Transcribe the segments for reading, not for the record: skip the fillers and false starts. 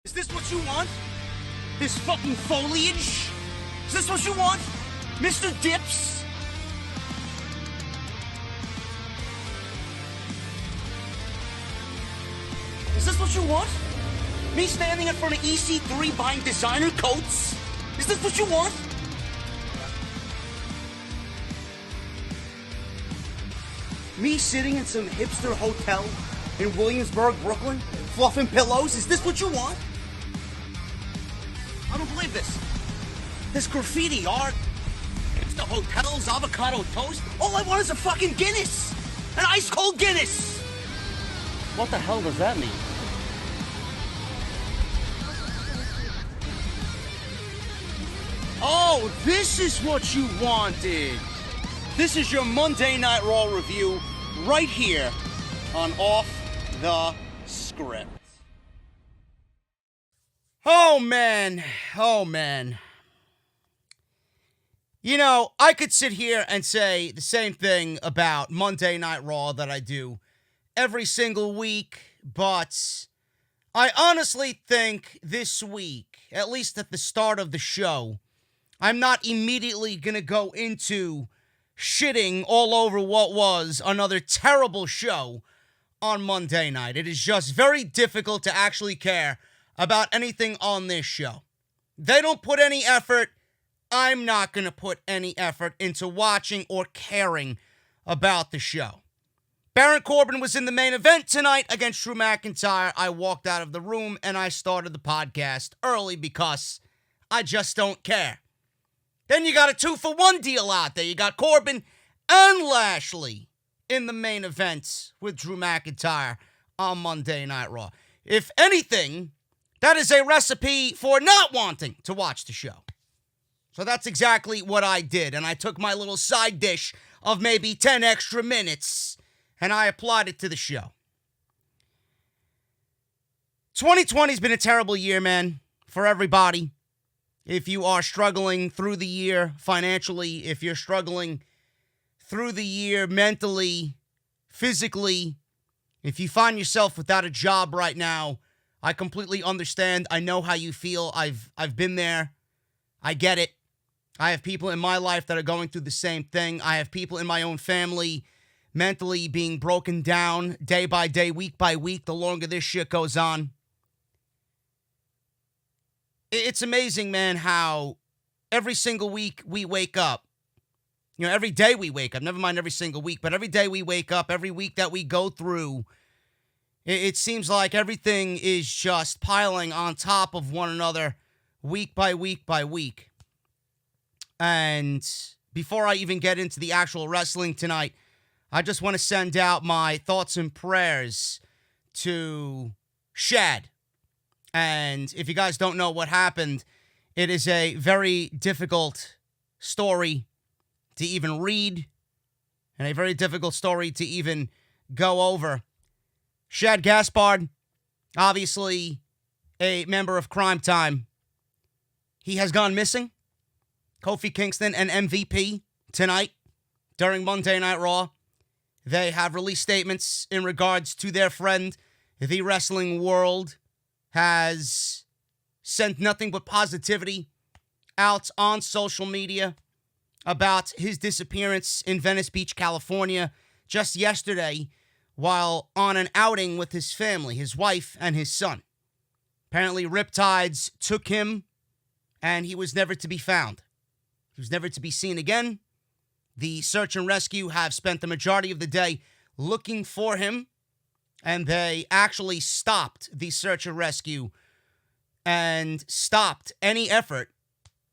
Is this what you want? This fucking foliage? Is this what you want? Mr. Dips? Is this what you want? Me standing in front of EC3 buying designer coats? Is this what you want? Me sitting in some hipster hotel in Williamsburg, Brooklyn, fluffing pillows? Is this what you want? I don't believe this. This graffiti art, it's the hotels, avocado toast. All I want is a fucking Guinness. An ice cold Guinness. What the hell does that mean? Oh, this is what you wanted. This is your Monday Night Raw review right here on Off the Script. Oh, man. You know, I could sit here and say the same thing about Monday Night Raw that I do every single week, but I honestly think this week, at least at the start of the show, I'm not immediately going to go into shitting all over what was another terrible show on Monday night. It is just very difficult to actually care about anything on this show. They don't put any effort. I'm not going to put any effort into watching or caring about the show. Baron Corbin was in the main event tonight against Drew McIntyre. I walked out of the room and I started the podcast early because I just don't care. Then you got a 2-for-1 deal out there. You got Corbin and Lashley in the main event with Drew McIntyre on Monday Night Raw. If anything, that is a recipe for not wanting to watch the show. So that's exactly what I did. And I took my little side dish of maybe 10 extra minutes and I applied it to the show. 2020's been a terrible year, man, for everybody. If you are struggling through the year financially, if you're struggling through the year mentally, physically, if you find yourself without a job right now, I completely understand. I know how you feel. I've been there. I get it. I have people in my life that are going through the same thing. I have people in my own family mentally being broken down day by day, week by week, the longer this shit goes on. It's amazing, man, how every single week we wake up, you know, every day we wake up, never mind every single week, but every day we wake up, every week that we go through, it seems like everything is just piling on top of one another week by week by week. And before I even get into the actual wrestling tonight, I just want to send out my thoughts and prayers to Shad. And if you guys don't know what happened, it is a very difficult story to even read and a very difficult story to even go over. Shad Gaspard, obviously a member of Crime Time, he has gone missing. Kofi Kingston and MVP tonight during Monday Night Raw. They have released statements in regards to their friend. The wrestling world has sent nothing but positivity out on social media about his disappearance in Venice Beach, California, just yesterday while on an outing with his family, his wife and his son. Apparently, riptides took him, and he was never to be found. He was never to be seen again. The search and rescue have spent the majority of the day looking for him, and they actually stopped the search and rescue and stopped any effort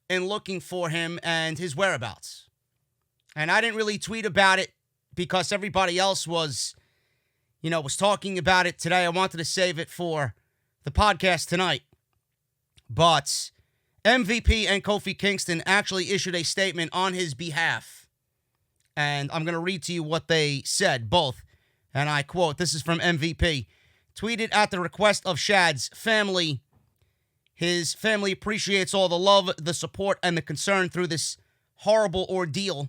in looking for him and his whereabouts. And I didn't really tweet about it because everybody else was talking about it today. I wanted to save it for the podcast tonight. But MVP and Kofi Kingston actually issued a statement on his behalf. And I'm going to read to you what they said, both. And I quote, this is from MVP. Tweeted at the request of Shad's family. His family appreciates all the love, the support, and the concern through this horrible ordeal.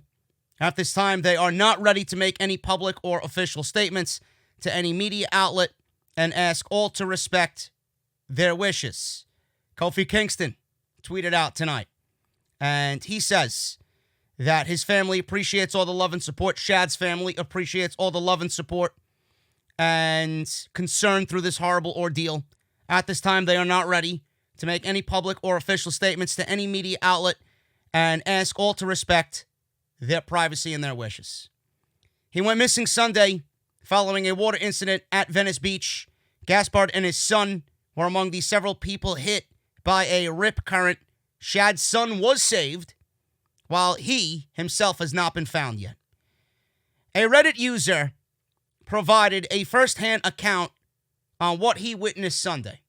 At this time, they are not ready to make any public or official statements to any media outlet and ask all to respect their wishes. Kofi Kingston tweeted out tonight, and he says that his family appreciates all the love and support. Shad's family appreciates all the love and support and concern through this horrible ordeal. At this time, they are not ready to make any public or official statements to any media outlet and ask all to respect their privacy and their wishes. He went missing Sunday following a water incident at Venice Beach. Gaspard and his son were among the several people hit by a rip current. Shad's son was saved, while he himself has not been found yet. A Reddit user provided a first-hand account on what he witnessed Sunday.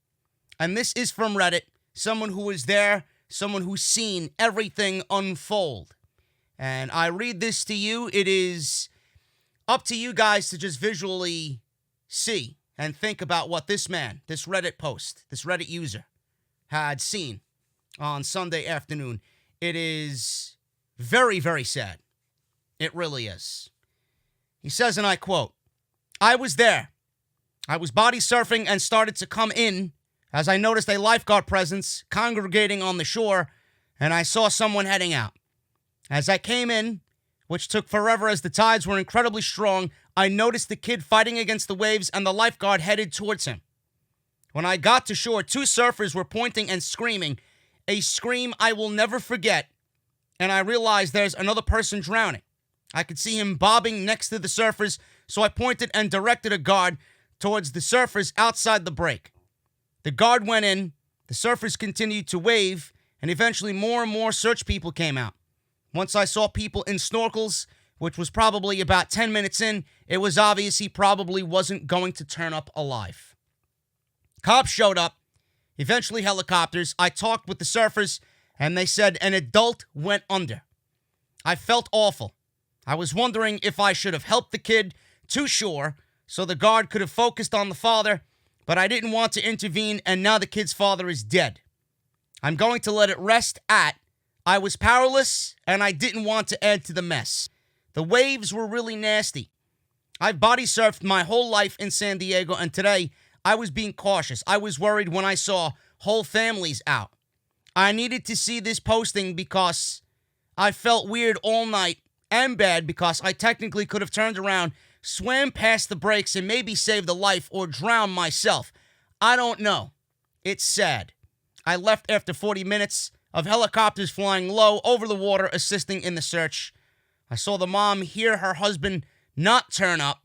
And this is from Reddit, someone who was there, someone who's seen everything unfold. And I read this to you. It is up to you guys to just visually see and think about what this man, this Reddit post, this Reddit user had seen on Sunday afternoon. It is very, very sad. It really is. He says, and I quote, "I was there. I was body surfing and started to come in as I noticed a lifeguard presence congregating on the shore, and I saw someone heading out. As I came in, which took forever as the tides were incredibly strong, I noticed the kid fighting against the waves and the lifeguard headed towards him. When I got to shore, two surfers were pointing and screaming, a scream I will never forget, and I realized there's another person drowning. I could see him bobbing next to the surfers, so I pointed and directed a guard towards the surfers outside the break. The guard went in, the surfers continued to wave, and eventually more and more search people came out. Once I saw people in snorkels, which was probably about 10 minutes in, it was obvious he probably wasn't going to turn up alive. Cops showed up, eventually helicopters. I talked with the surfers, and they said an adult went under. I felt awful. I was wondering if I should have helped the kid to shore so the guard could have focused on the father, but I didn't want to intervene, and now the kid's father is dead. I'm going to let it rest at, I was powerless, and I didn't want to add to the mess. The waves were really nasty. I've body surfed my whole life in San Diego, and today I was being cautious. I was worried when I saw whole families out. I needed to see this posting because I felt weird all night and bad because I technically could have turned around, swam past the breaks, and maybe saved a life or drowned myself. I don't know. It's sad. I left after 40 minutes of helicopters flying low over the water assisting in the search. I saw the mom hear her husband not turn up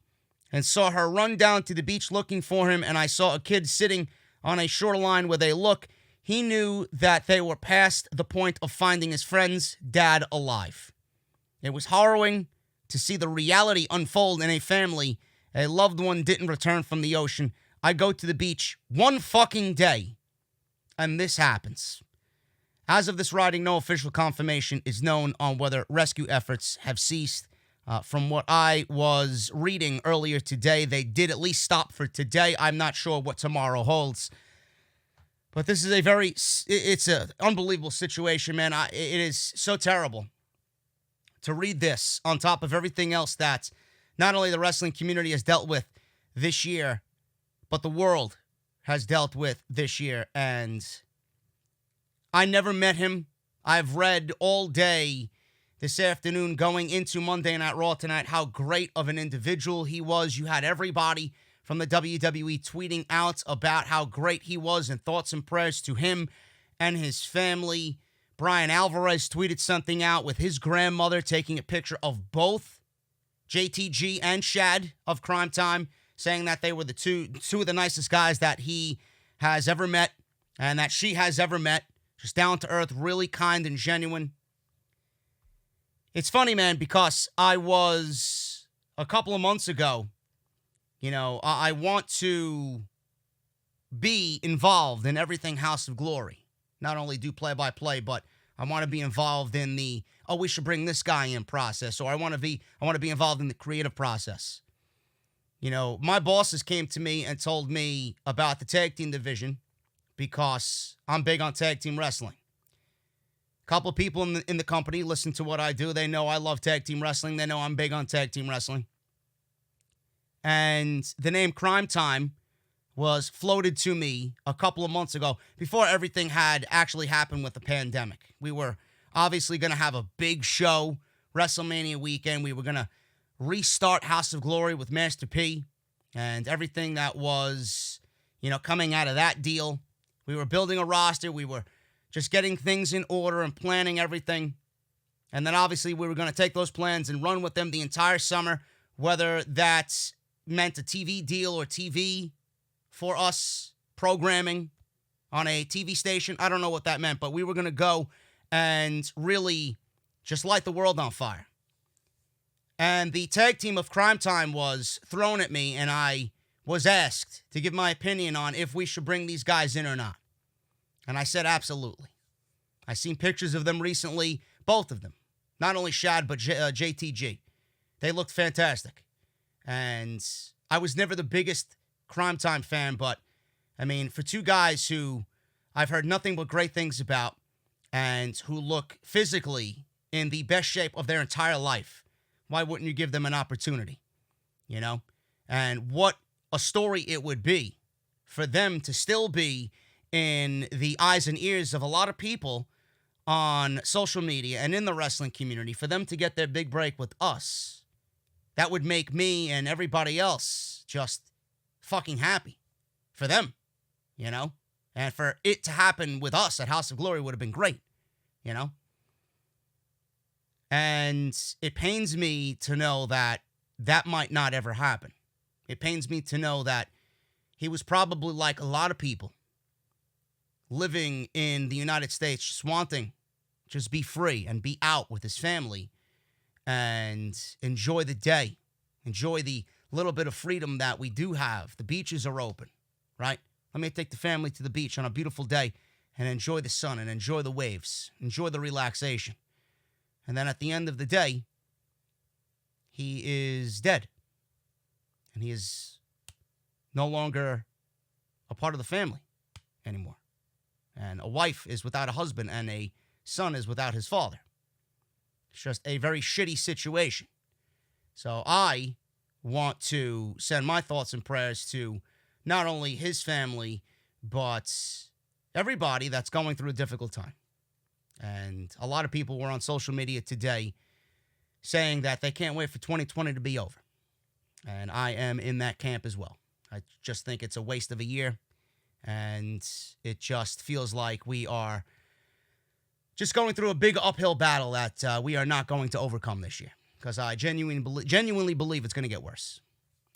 and saw her run down to the beach looking for him, and I saw a kid sitting on a shoreline with a look. He knew that they were past the point of finding his friend's dad alive. It was harrowing to see the reality unfold in a family. A loved one didn't return from the ocean. I go to the beach one fucking day, and this happens. As of this writing, no official confirmation is known on whether rescue efforts have ceased. From what I was reading earlier today, they did at least stop for today. I'm not sure what tomorrow holds. But this is it's an unbelievable situation, man. It is so terrible to read this on top of everything else that not only the wrestling community has dealt with this year, but the world has dealt with this year. And I never met him. I've read all day this afternoon going into Monday Night Raw tonight how great of an individual he was. You had everybody from the WWE tweeting out about how great he was and thoughts and prayers to him and his family. Brian Alvarez tweeted something out with his grandmother taking a picture of both JTG and Shad of Crime Time, saying that they were the two of the nicest guys that he has ever met and that she has ever met. Just down to earth, really kind and genuine. It's funny, man, because I was a couple of months ago, I want to be involved in everything House of Glory. Not only do play-by-play, but I want to be involved in the, we should bring this guy in process, or I want to be involved in the creative process. My bosses came to me and told me about the tag team division because I'm big on tag team wrestling. A couple of people in the company listen to what I do. They know I love tag team wrestling. They know I'm big on tag team wrestling. And the name Crime Time was floated to me a couple of months ago before everything had actually happened with the pandemic. We were obviously going to have a big show WrestleMania weekend. We were going to restart House of Glory with Master P and everything that was, coming out of that deal. We were building a roster. We were just getting things in order and planning everything. And then obviously we were going to take those plans and run with them the entire summer, whether that's meant a TV deal or TV for us programming on a TV station. I don't know what that meant, but we were going to go and really just light the world on fire. And the tag team of Crime Time was thrown at me, and I was asked to give my opinion on if we should bring these guys in or not. And I said absolutely. I seen pictures of them recently, both of them. Not only Shad, but JTG. They looked fantastic. And I was never the biggest Crime Time fan, but, for two guys who I've heard nothing but great things about and who look physically in the best shape of their entire life, why wouldn't you give them an opportunity? And what a story it would be for them to still be in the eyes and ears of a lot of people on social media and in the wrestling community, for them to get their big break with us. That would make me and everybody else just fucking happy for them, and for it to happen with us at House of Glory would have been great, and it pains me to know that that might not ever happen. It pains me to know that he was probably like a lot of people living in the United States, just wanting just be free and be out with his family and enjoy the day, enjoy the little bit of freedom that we do have. The beaches are open, right? Let me take the family to the beach on a beautiful day and enjoy the sun and enjoy the waves, enjoy the relaxation. And then at the end of the day, he is dead. And he is no longer a part of the family anymore. And a wife is without a husband, and a son is without his father. It's just a very shitty situation. So I want to send my thoughts and prayers to not only his family, but everybody that's going through a difficult time. And a lot of people were on social media today saying that they can't wait for 2020 to be over. And I am in that camp as well. I just think it's a waste of a year. And it just feels like we are just going through a big uphill battle that we are not going to overcome this year. Because I genuinely believe it's going to get worse.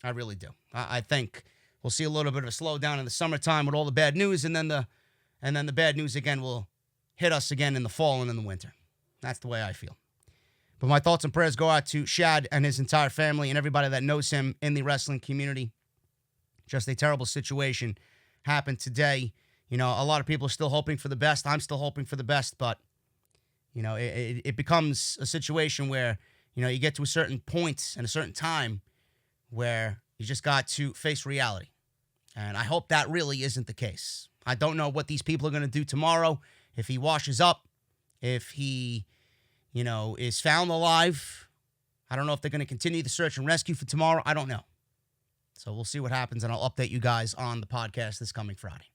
I really do. I think we'll see a little bit of a slowdown in the summertime with all the bad news, and then the bad news again will hit us again in the fall and in the winter. That's the way I feel. But my thoughts and prayers go out to Shad and his entire family and everybody that knows him in the wrestling community. Just a terrible situation happened today. A lot of people are still hoping for the best. I'm still hoping for the best, but it becomes a situation where you get to a certain point and a certain time where you just got to face reality. And I hope that really isn't the case. I don't know what these people are going to do tomorrow. If he washes up, if he, is found alive. I don't know if they're going to continue the search and rescue for tomorrow. I don't know. So we'll see what happens, and I'll update you guys on the podcast this coming Friday.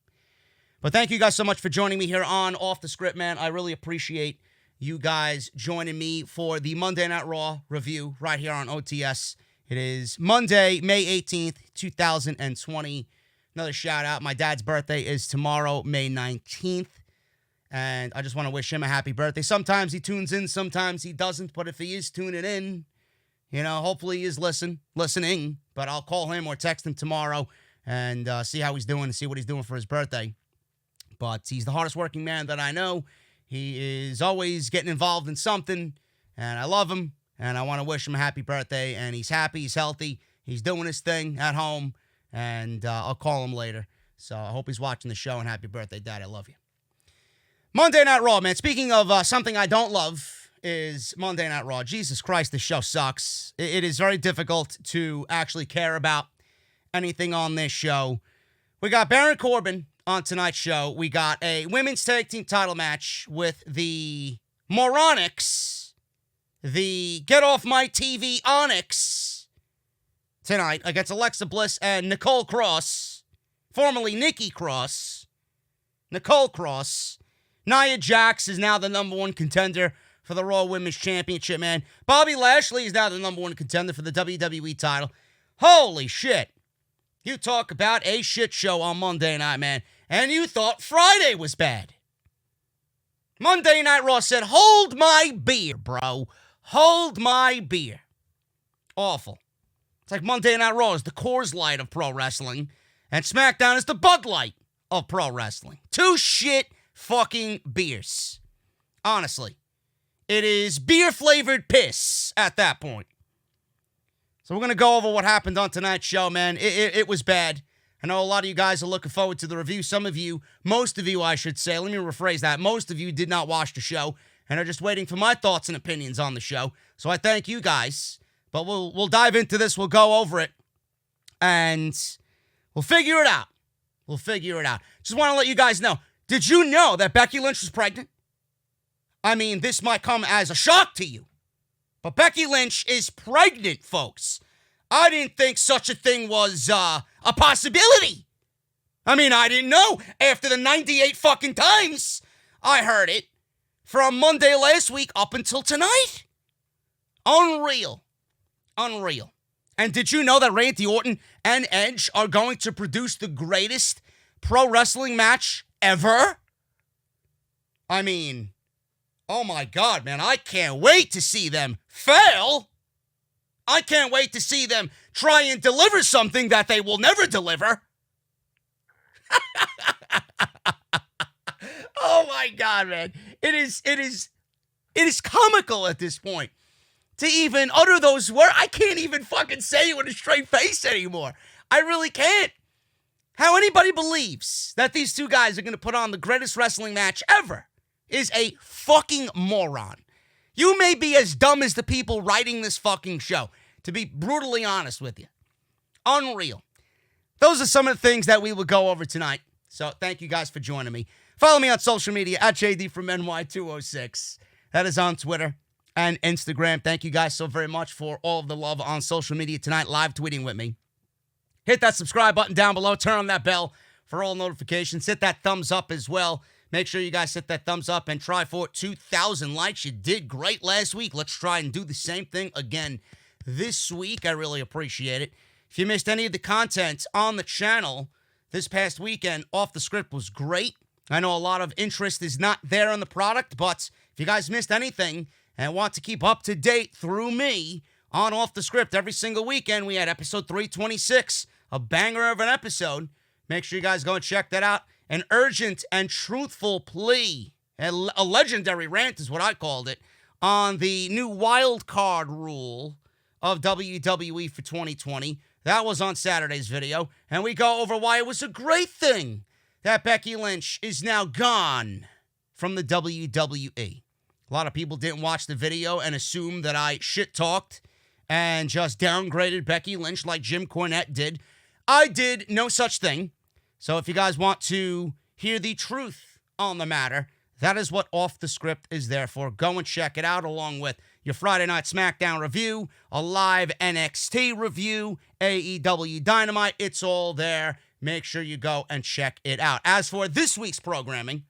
But thank you guys so much for joining me here on Off the Script, man. I really appreciate you guys joining me for the Monday Night Raw review right here on OTS. It is Monday, May 18th, 2020. Another shout out. My dad's birthday is tomorrow, May 19th. And I just want to wish him a happy birthday. Sometimes he tunes in, sometimes he doesn't. But if he is tuning in, hopefully he is listening. But I'll call him or text him tomorrow and see how he's doing and see what he's doing for his birthday. But he's the hardest working man that I know. He is always getting involved in something, and I love him, and I want to wish him a happy birthday, and he's happy, he's healthy, he's doing his thing at home, and I'll call him later. So I hope he's watching the show, and happy birthday, Dad, I love you. Monday Night Raw, man. Speaking of something I don't love is Monday Night Raw. Jesus Christ, this show sucks. It is very difficult to actually care about anything on this show. We got Baron Corbin on tonight's show. We got a women's tag team title match with the Moronics, the Get Off My TV Onyx, tonight against Alexa Bliss and Nicole Cross formerly Nikki Cross, Nicole Cross. Nia Jax is now the number one contender for the Raw Women's Championship, man. Bobby Lashley is now the number one contender for the WWE title. Holy shit. You talk about a shit show on Monday night, man. And you thought Friday was bad. Monday Night Raw said, hold my beer, bro. Hold my beer. Awful. It's like Monday Night Raw is the Coors Light of pro wrestling, and SmackDown is the Bud Light of pro wrestling. Two shit fucking beers. Honestly. It is beer-flavored piss at that point. So we're going to go over what happened on tonight's show, man. It was bad. I know a lot of you guys are looking forward to the review. Some of you, most of you, I should say, let me rephrase that. Most of you did not watch the show and are just waiting for my thoughts and opinions on the show. So I thank you guys. But we'll dive into this. We'll go over it. And we'll figure it out. We'll figure it out. Just want to let you guys know. Did you know that Becky Lynch was pregnant? I mean, this might come as a shock to you. But Becky Lynch is pregnant, folks. I didn't think such a thing was a possibility. I mean, I didn't know. After the 98 fucking times I heard it from Monday last week up until tonight. Unreal. Unreal. And did you know that Randy Orton and Edge are going to produce the greatest pro wrestling match ever? I mean, oh my God, man, I can't wait to see them fail. I can't wait to see them try and deliver something that they will never deliver. Oh my God, man. It is comical at this point to even utter those words. I can't even fucking say it with a straight face anymore. I really can't. How anybody believes that these two guys are going to put on the greatest wrestling match ever is a fucking moron. You may be as dumb as the people writing this fucking show, to be brutally honest with you. Unreal. Those are some of the things that we will go over tonight. So thank you guys for joining me. Follow me on social media at JDfromNY206. That is on Twitter and Instagram. Thank you guys so very much for all of the love on social media tonight, live tweeting with me. Hit that subscribe button down below. Turn on that bell for all notifications. Hit that thumbs up as well. Make sure you guys hit that thumbs up and try for 2,000 likes. You did great last week. Let's try and do the same thing again this week. I really appreciate it. If you missed any of the content on the channel this past weekend, Off the Script was great. I know a lot of interest is not there on the product, but if you guys missed anything and want to keep up to date through me on Off the Script every single weekend, we had episode 326, a banger of an episode. Make sure you guys go and check that out. An urgent and truthful plea, a legendary rant is what I called it, on the new wild card rule of WWE for 2020. That was on Saturday's video, and we go over why it was a great thing that Becky Lynch is now gone from the WWE. A lot of people didn't watch the video and assumed that I shit-talked and just downgraded Becky Lynch like Jim Cornette did. I did no such thing. So if you guys want to hear the truth on the matter, that is what Off the Script is there for. Go and check it out along with your Friday Night SmackDown review, a live NXT review, AEW Dynamite. It's all there. Make sure you go and check it out. As for this week's programming,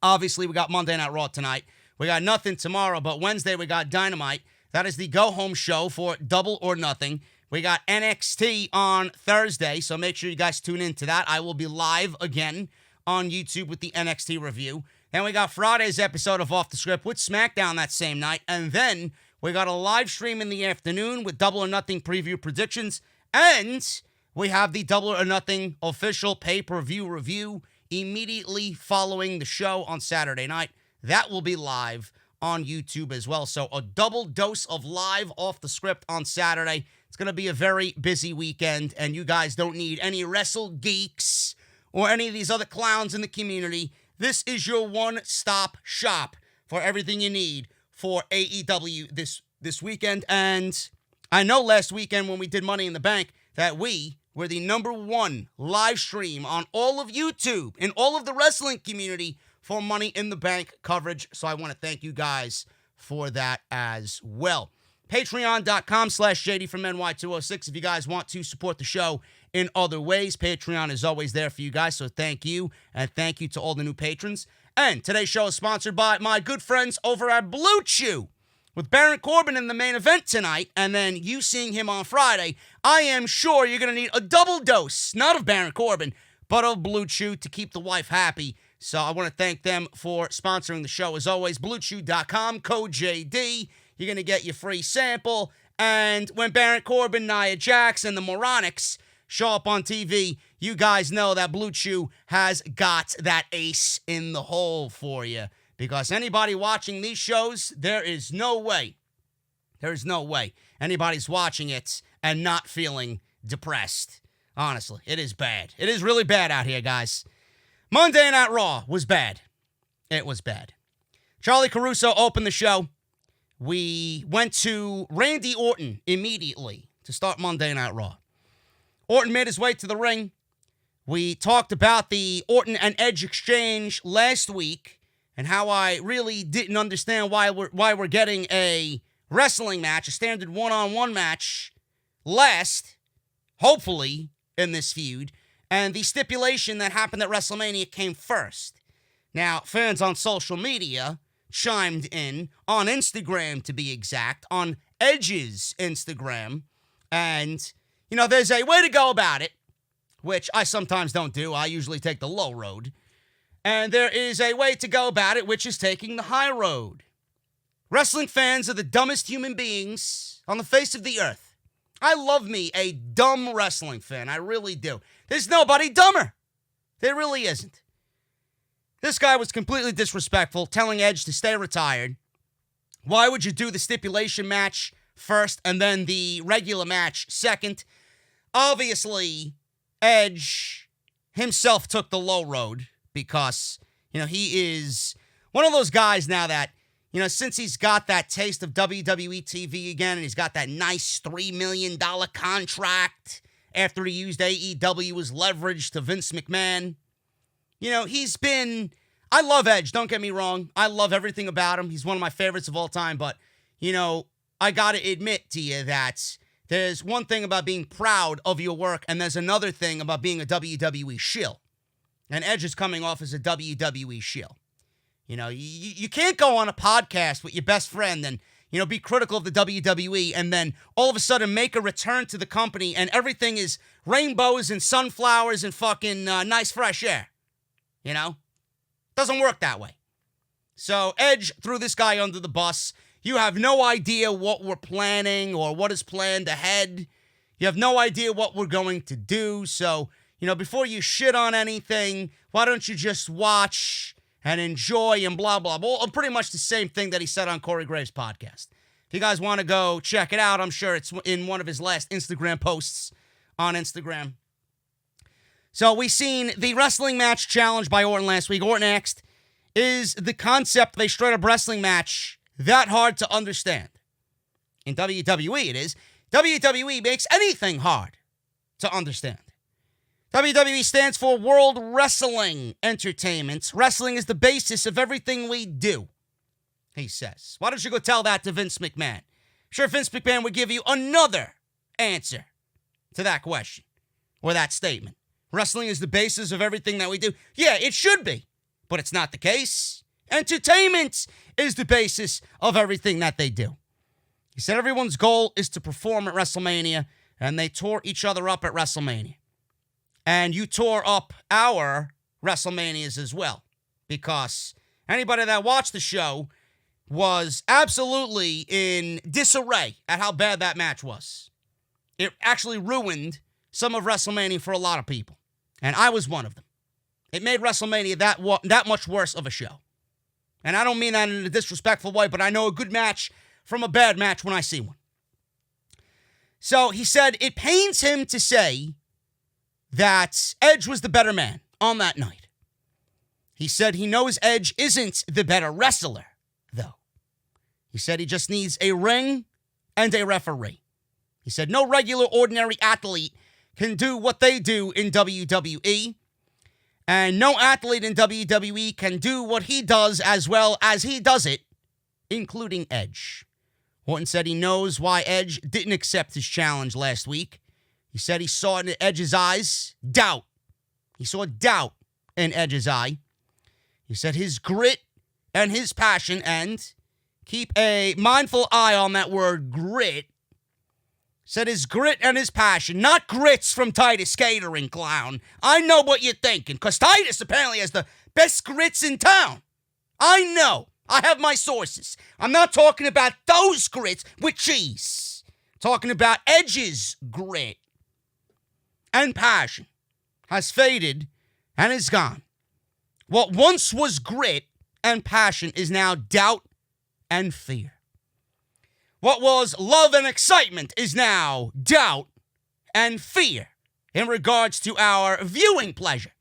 obviously we got Monday Night Raw tonight. We got nothing tomorrow, but Wednesday we got Dynamite. That is the go-home show for Double or Nothing. We got NXT on Thursday, so make sure you guys tune into that. I will be live again on YouTube with the NXT review. Then we got Friday's episode of Off the Script with SmackDown that same night. And then we got a live stream in the afternoon with Double or Nothing preview predictions. And we have the Double or Nothing official pay-per-view review immediately following the show on Saturday night. That will be live on YouTube as well. So a double dose of live Off the Script on Saturday. It's going to be a very busy weekend, and you guys don't need any wrestle geeks or any of these other clowns in the community. This is your one-stop shop for everything you need for AEW this weekend. And I know last weekend when we did Money in the Bank that we were the #1 live stream on all of YouTube and all of the wrestling community for Money in the Bank coverage. So I want to thank you guys for that as well. Patreon.com/JDfromNY206 if you guys want to support the show in other ways. Patreon is always there for you guys, so thank you, and thank you to all the new patrons. And today's show is sponsored by my good friends over at Blue Chew. With Baron Corbin in the main event tonight, and then you seeing him on Friday, I am sure you're going to need a double dose, not of Baron Corbin, but of Blue Chew to keep the wife happy. So I want to thank them for sponsoring the show. As always, BlueChew.com, code JD. You're going to get your free sample. And when Baron Corbin, Nia Jax, and the Moronics show up on TV, you guys know that Blue Chew has got that ace in the hole for you. Because anybody watching these shows, there is no way anybody's watching it and not feeling depressed. Honestly, it is bad. It is really bad out here, guys. Monday Night Raw was bad. It was bad. Charlie Caruso opened the show. We went to Randy Orton immediately to start Monday Night Raw. Orton made his way to the ring. We talked about the Orton and Edge exchange last week and how I really didn't understand why we're getting a wrestling match, a standard one-on-one match, last, hopefully, in this feud. And the stipulation that happened at WrestleMania came first. Now, fans on social media chimed in, on Instagram to be exact, on Edge's Instagram. And, you know, there's a way to go about it, which I sometimes don't do. I usually take the low road. And there is a way to go about it, which is taking the high road. Wrestling fans are the dumbest human beings on the face of the earth. I love me a dumb wrestling fan. I really do. There's nobody dumber. There really isn't. This guy was completely disrespectful, telling Edge to stay retired. Why would you do the stipulation match first and then the regular match second? Obviously, Edge himself took the low road. Because, you know, he is one of those guys now that, you know, since he's got that taste of WWE TV again, and he's got that nice $3 million contract after he used AEW as leverage to Vince McMahon, you know, I love Edge, don't get me wrong. I love everything about him. He's one of my favorites of all time. But, you know, I got to admit to you that there's one thing about being proud of your work, and there's another thing about being a WWE shill. And Edge is coming off as a WWE shill. You know, you can't go on a podcast with your best friend and, you know, be critical of the WWE and then all of a sudden make a return to the company and everything is rainbows and sunflowers and fucking nice fresh air. You know? Doesn't work that way. So Edge threw this guy under the bus. You have no idea what we're planning or what is planned ahead. You have no idea what we're going to do. So, you know, before you shit on anything, why don't you just watch and enjoy and blah, blah, blah. Pretty much the same thing that he said on Corey Graves' podcast. If you guys want to go check it out, I'm sure it's in one of his last Instagram posts on Instagram. So we seen the wrestling match challenged by Orton last week. Orton asked, is the concept of a straight-up wrestling match that hard to understand? In WWE it is. WWE makes anything hard to understand. WWE stands for World Wrestling Entertainment. Wrestling is the basis of everything we do, he says. Why don't you go tell that to Vince McMahon? I'm sure Vince McMahon would give you another answer to that question or that statement. Wrestling is the basis of everything that we do. Yeah, it should be, but it's not the case. Entertainment is the basis of everything that they do. He said everyone's goal is to perform at WrestleMania, and they tore each other up at WrestleMania. And you tore up our WrestleManias as well, because anybody that watched the show was absolutely in disarray at how bad that match was. It actually ruined some of WrestleMania for a lot of people, and I was one of them. It made WrestleMania that much worse of a show. And I don't mean that in a disrespectful way, but I know a good match from a bad match when I see one. So he said it pains him to say that Edge was the better man on that night. He said he knows Edge isn't the better wrestler, though. He said he just needs a ring and a referee. He said no regular, ordinary athlete can do what they do in WWE, and no athlete in WWE can do what he does as well as he does it, including Edge. Orton said he knows why Edge didn't accept his challenge last week. He said he saw in Edge's eyes doubt. He saw doubt in Edge's eye. He said his grit and his passion, and keep a mindful eye on that word grit, said his grit and his passion, not grits from Titus Catering, clown. I know what you're thinking, because Titus apparently has the best grits in town. I know. I have my sources. I'm not talking about those grits with cheese. I'm talking about Edge's grit and passion has faded and is gone. What once was grit and passion is now doubt and fear. What was love and excitement is now doubt and fear in regards to our viewing pleasure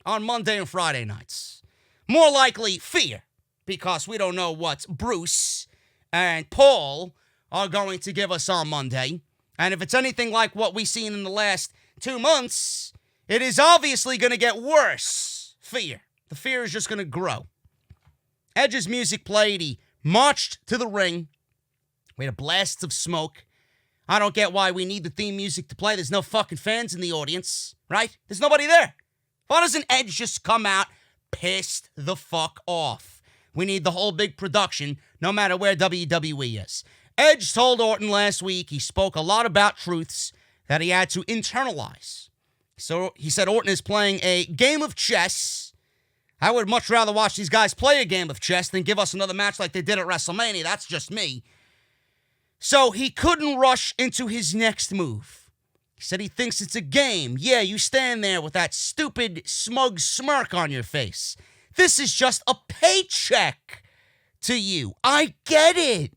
on Monday and Friday nights. More likely fear, because we don't know what Bruce and Paul are going to give us on Monday. And if it's anything like what we've seen in the last 2 months, it is obviously going to get worse. Fear. The fear is just going to grow. Edge's music played. He marched to the ring. We had a blast of smoke. I don't get why we need the theme music to play. There's no fucking fans in the audience, right? There's nobody there. Why doesn't Edge just come out pissed the fuck off? We need the whole big production, no matter where WWE is. Edge told Orton last week he spoke a lot about truths that he had to internalize. So he said Orton is playing a game of chess. I would much rather watch these guys play a game of chess than give us another match like they did at WrestleMania. That's just me. So he couldn't rush into his next move. He said he thinks it's a game. Yeah, you stand there with that stupid, smug smirk on your face. This is just a paycheck to you. I get it.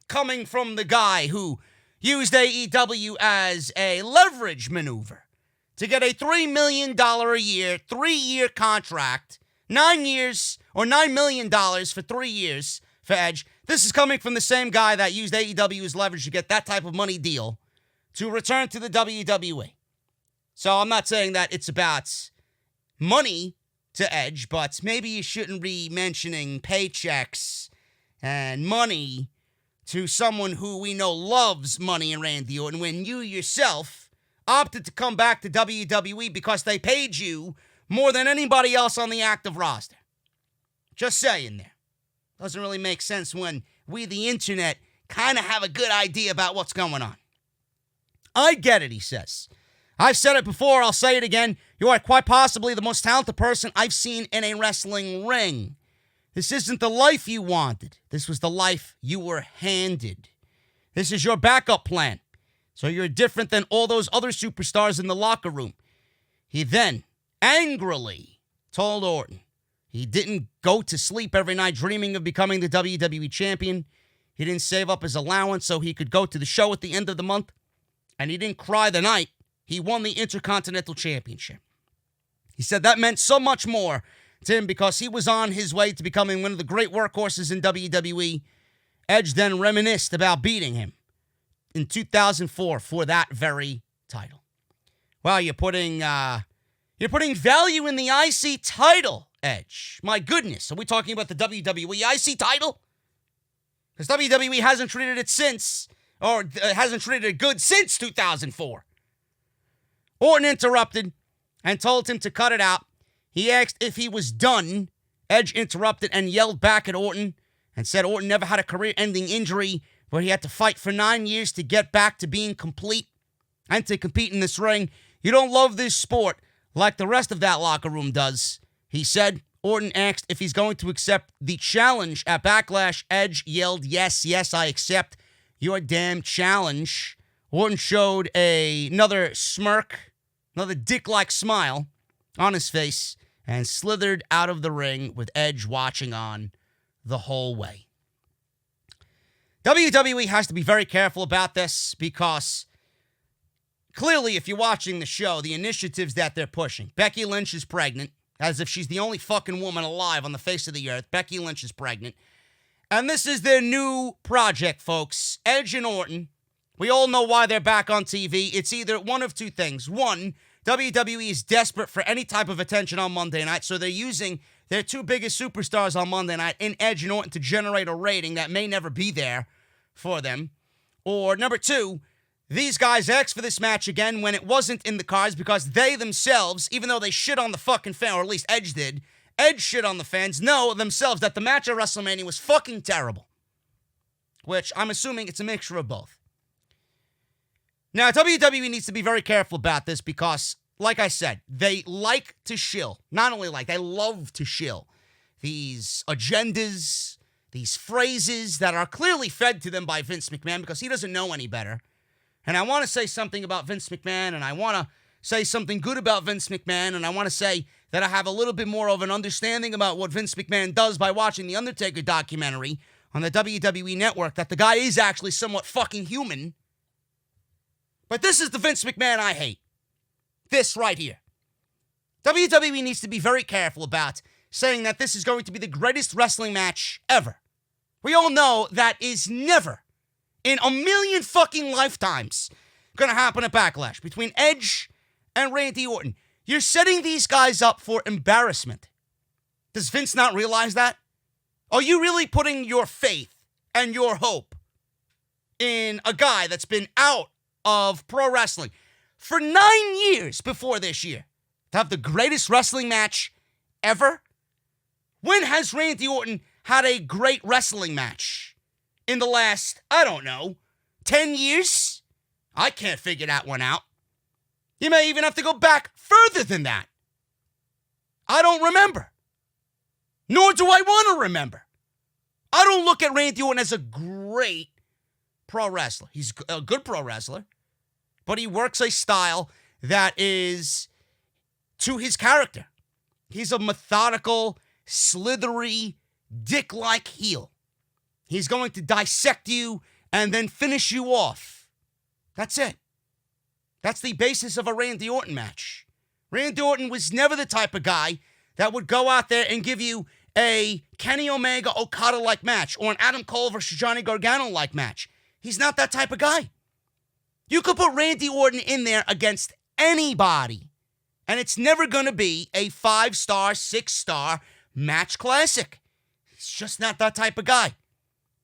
Coming from the guy who used AEW as a leverage maneuver to get a $3 million a year, 3-year contract, 9 years, or $9 million for 3 years for Edge. This is coming from the same guy that used AEW as leverage to get that type of money deal to return to the WWE. So I'm not saying that it's about money to Edge, but maybe you shouldn't be mentioning paychecks and money to someone who we know loves money in Randy Orton when you yourself opted to come back to WWE because they paid you more than anybody else on the active roster. Just saying there. Doesn't really make sense when we, the internet, kind of have a good idea about what's going on. I get it, he says. I've said it before, I'll say it again. You are quite possibly the most talented person I've seen in a wrestling ring. This isn't the life you wanted. This was the life you were handed. This is your backup plan. So you're different than all those other superstars in the locker room. He then angrily told Orton he didn't go to sleep every night dreaming of becoming the WWE champion. He didn't save up his allowance so he could go to the show at the end of the month. And he didn't cry the night he won the Intercontinental Championship. He said that meant so much more to him because he was on his way to becoming one of the great workhorses in WWE. Edge then reminisced about beating him in 2004 for that very title. Well, you're putting value in the IC title, Edge. My goodness, are we talking about the WWE IC title? Because WWE hasn't treated it since, or hasn't treated it good since 2004. Orton interrupted and told him to cut it out. He asked if he was done. Edge interrupted and yelled back at Orton and said Orton never had a career-ending injury where he had to fight for 9 years to get back to being complete and to compete in this ring. You don't love this sport like the rest of that locker room does, he said. Orton asked if he's going to accept the challenge at Backlash. Edge yelled, yes, I accept your damn challenge. Orton showed another smirk, another dick-like smile on his face, and slithered out of the ring with Edge watching on the whole way. WWE has to be very careful about this because clearly, if you're watching the show, the initiatives that they're pushing. Becky Lynch is pregnant, as if she's the only fucking woman alive on the face of the earth. Becky Lynch is pregnant. And this is their new project, folks. Edge and Orton. We all know why they're back on TV. It's either one of two things. One, WWE is desperate for any type of attention on Monday night, so they're using their two biggest superstars on Monday night in Edge and Orton to generate a rating that may never be there for them. Or number two, these guys asked for this match again when it wasn't in the cards because they themselves, even though they shit on the fucking fan, or at least Edge did, Edge shit on the fans, know themselves that the match at WrestleMania was fucking terrible. Which I'm assuming it's a mixture of both. Now, WWE needs to be very careful about this because, like I said, they like to shill. Not only like, they love to shill these agendas, these phrases that are clearly fed to them by Vince McMahon because he doesn't know any better. And I want to say something about Vince McMahon, and I want to say something good about Vince McMahon, and I want to say that I have a little bit more of an understanding about what Vince McMahon does by watching the Undertaker documentary on the WWE Network, that the guy is actually somewhat fucking human. But this is the Vince McMahon I hate. This right here. WWE needs to be very careful about saying that this is going to be the greatest wrestling match ever. We all know that is never, in a million fucking lifetimes, going to happen at Backlash between Edge and Randy Orton. You're setting these guys up for embarrassment. Does Vince not realize that? Are you really putting your faith and your hope in a guy that's been out of pro wrestling for 9 years before this year to have the greatest wrestling match ever? When has Randy Orton had a great wrestling match? In the last, I don't know, 10 years? I can't figure that one out. You may even have to go back further than that. I don't remember. Nor do I want to remember. I don't look at Randy Orton as a great pro wrestler. He's a good pro wrestler, but he works a style that is to his character. He's a methodical, slithery, dick-like heel. He's going to dissect you and then finish you off. That's it. That's the basis of a Randy Orton match. Randy Orton was never the type of guy that would go out there and give you a Kenny Omega Okada-like match or an Adam Cole versus Johnny Gargano-like match. He's not that type of guy. You could put Randy Orton in there against anybody, and it's never going to be a 5-star, 6-star match classic. He's just not that type of guy.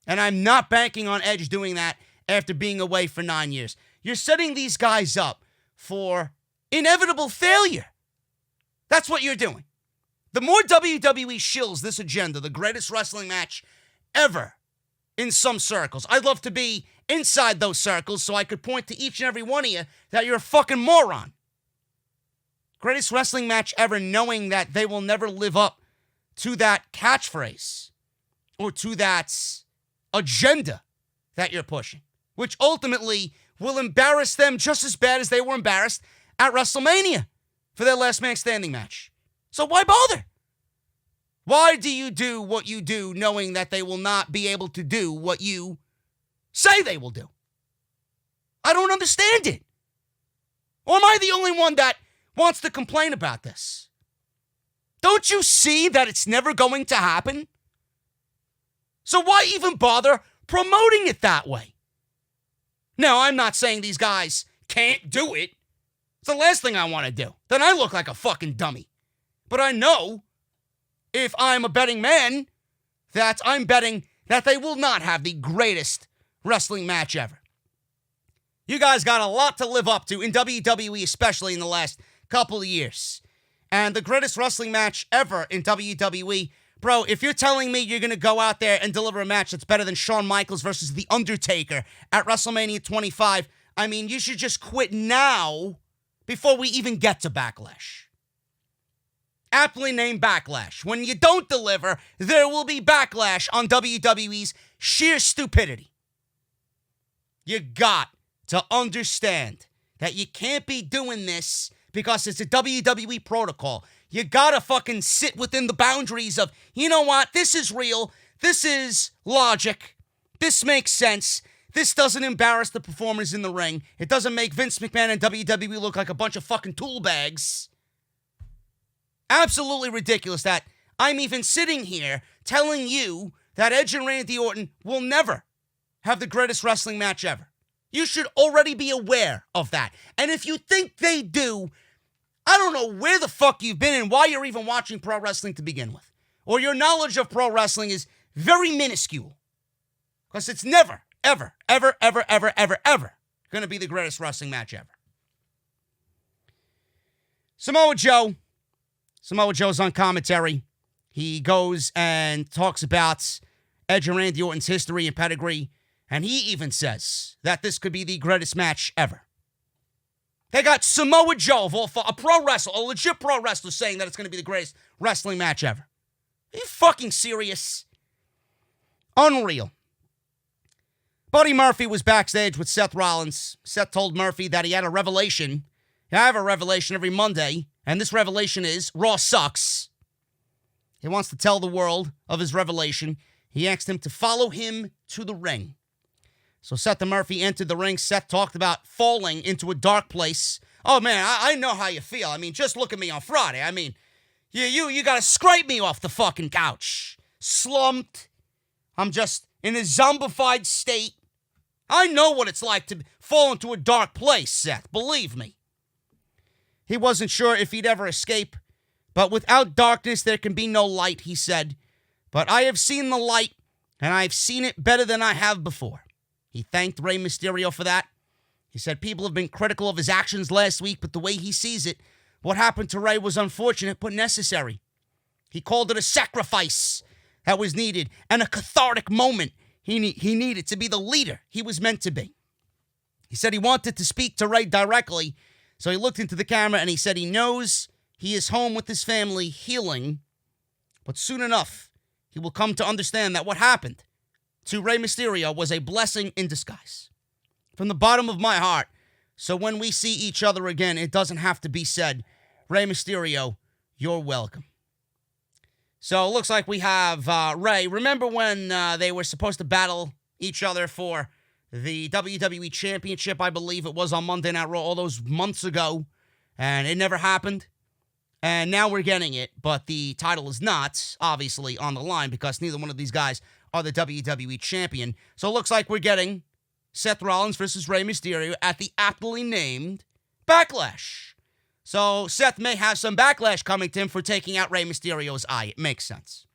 And I'm not banking on Edge doing that after being away for 9 years. You're setting these guys up for inevitable failure. That's what you're doing. The more WWE shills this agenda, the greatest wrestling match ever in some circles. I'd love to be inside those circles so I could point to each and every one of you that you're a fucking moron. Greatest wrestling match ever, knowing that they will never live up to that catchphrase or to that agenda that you're pushing, which ultimately will embarrass them just as bad as they were embarrassed at WrestleMania for their last man standing match. So why bother? Why do you do what you do knowing that they will not be able to do what you say they will do? I don't understand it. Or am I the only one that wants to complain about this? Don't you see that it's never going to happen? So why even bother promoting it that way? Now, I'm not saying these guys can't do it. It's the last thing I want to do. Then I look like a fucking dummy. But I know, if I'm a betting man, that I'm betting that they will not have the greatest wrestling match ever. You guys got a lot to live up to in WWE, especially in the last couple of years. And the greatest wrestling match ever in WWE, bro, if you're telling me you're going to go out there and deliver a match that's better than Shawn Michaels versus The Undertaker at WrestleMania 25, I mean, you should just quit now before we even get to Backlash. Aptly named Backlash. When you don't deliver, there will be backlash on WWE's sheer stupidity. You got to understand that you can't be doing this because it's a WWE protocol. You gotta fucking sit within the boundaries of, you know what, this is real, this is logic, this makes sense, this doesn't embarrass the performers in the ring, it doesn't make Vince McMahon and WWE look like a bunch of fucking tool bags. Absolutely ridiculous that I'm even sitting here telling you that Edge and Randy Orton will never have the greatest wrestling match ever. You should already be aware of that. And if you think they do, I don't know where the fuck you've been and why you're even watching pro wrestling to begin with. Or your knowledge of pro wrestling is very minuscule. Because it's never, ever, ever, ever, ever, ever, ever going to be the greatest wrestling match ever. Samoa Joe's on commentary. He goes and talks about Edge and Randy Orton's history and pedigree, and he even says that this could be the greatest match ever. They got Samoa Joe, a pro wrestler, a legit pro wrestler, saying that it's going to be the greatest wrestling match ever. Are you fucking serious? Unreal. Buddy Murphy was backstage with Seth Rollins. Seth told Murphy that he had a revelation. I have a revelation every Monday, and this revelation is Raw sucks. He wants to tell the world of his revelation. He asked him to follow him to the ring. So Seth and Murphy entered the ring. Seth talked about falling into a dark place. Oh, man, I know how you feel. I mean, just look at me on Friday. I mean, you got to scrape me off the fucking couch. Slumped. I'm just in a zombified state. I know what it's like to fall into a dark place, Seth. Believe me. He wasn't sure if he'd ever escape. But without darkness, there can be no light, he said. But I have seen the light, and I've seen it better than I have before. He thanked Rey Mysterio for that. He said people have been critical of his actions last week, but the way he sees it, what happened to Rey was unfortunate but necessary. He called it a sacrifice that was needed and a cathartic moment he needed to be the leader he was meant to be. He said he wanted to speak to Rey directly, so he looked into the camera and he said he knows he is home with his family healing, but soon enough, he will come to understand that what happened to Rey Mysterio was a blessing in disguise. From the bottom of my heart, so when we see each other again, it doesn't have to be said, Rey Mysterio, you're welcome. So it looks like we have Rey. Remember when they were supposed to battle each other for the WWE Championship, I believe it was on Monday Night Raw all those months ago, and it never happened? And now we're getting it, but the title is not, obviously, on the line because neither one of these guys are the WWE Champion. So it looks like we're getting Seth Rollins versus Rey Mysterio at the aptly named Backlash. So Seth may have some backlash coming to him for taking out Rey Mysterio's eye. It makes sense.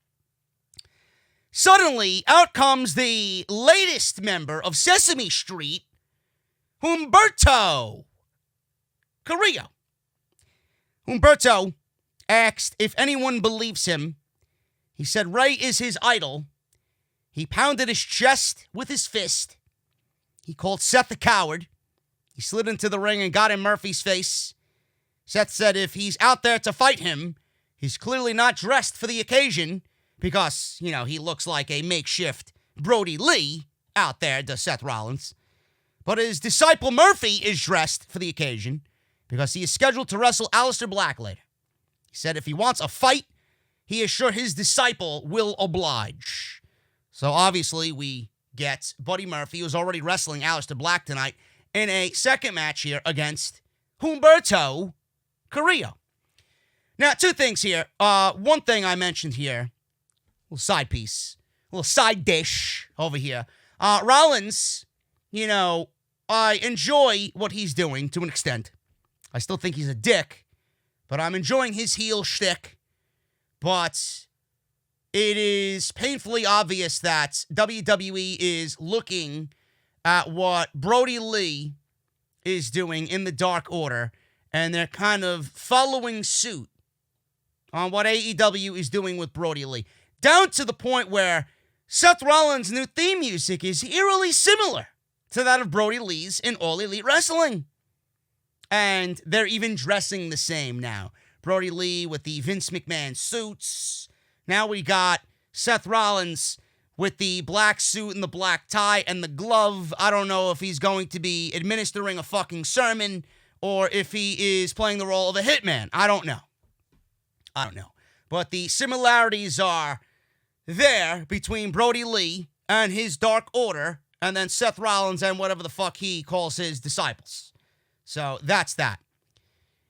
Suddenly, out comes the latest member of Sesame Street, Humberto Carrillo. Humberto asked if anyone believes him. He said Rey is his idol. He pounded his chest with his fist. He called Seth a coward. He slid into the ring and got in Murphy's face. Seth said if he's out there to fight him, he's clearly not dressed for the occasion because, he looks like a makeshift Brody Lee out there to Seth Rollins. But his disciple Murphy is dressed for the occasion because he is scheduled to wrestle Alesiter Black later. He said if he wants a fight, he is sure his disciple will oblige. So obviously we get Buddy Murphy, who's already wrestling Alesiter Black tonight, in a second match here against Humberto Carrillo. Now, two things here. One thing I mentioned here, a little side piece, a little side dish over here. Rollins, I enjoy what he's doing to an extent. I still think he's a dick, but I'm enjoying his heel shtick. But it is painfully obvious that WWE is looking at what Brody Lee is doing in the Dark Order, and they're kind of following suit on what AEW is doing with Brody Lee. Down to the point where Seth Rollins' new theme music is eerily similar to that of Brody Lee's in All Elite Wrestling. And they're even dressing the same now. Brody Lee with the Vince McMahon suits. Now we got Seth Rollins with the black suit and the black tie and the glove. I don't know if he's going to be administering a fucking sermon or if he is playing the role of a hitman. I don't know. But the similarities are there between Brody Lee and his Dark Order and then Seth Rollins and whatever the fuck he calls his disciples. So that's that.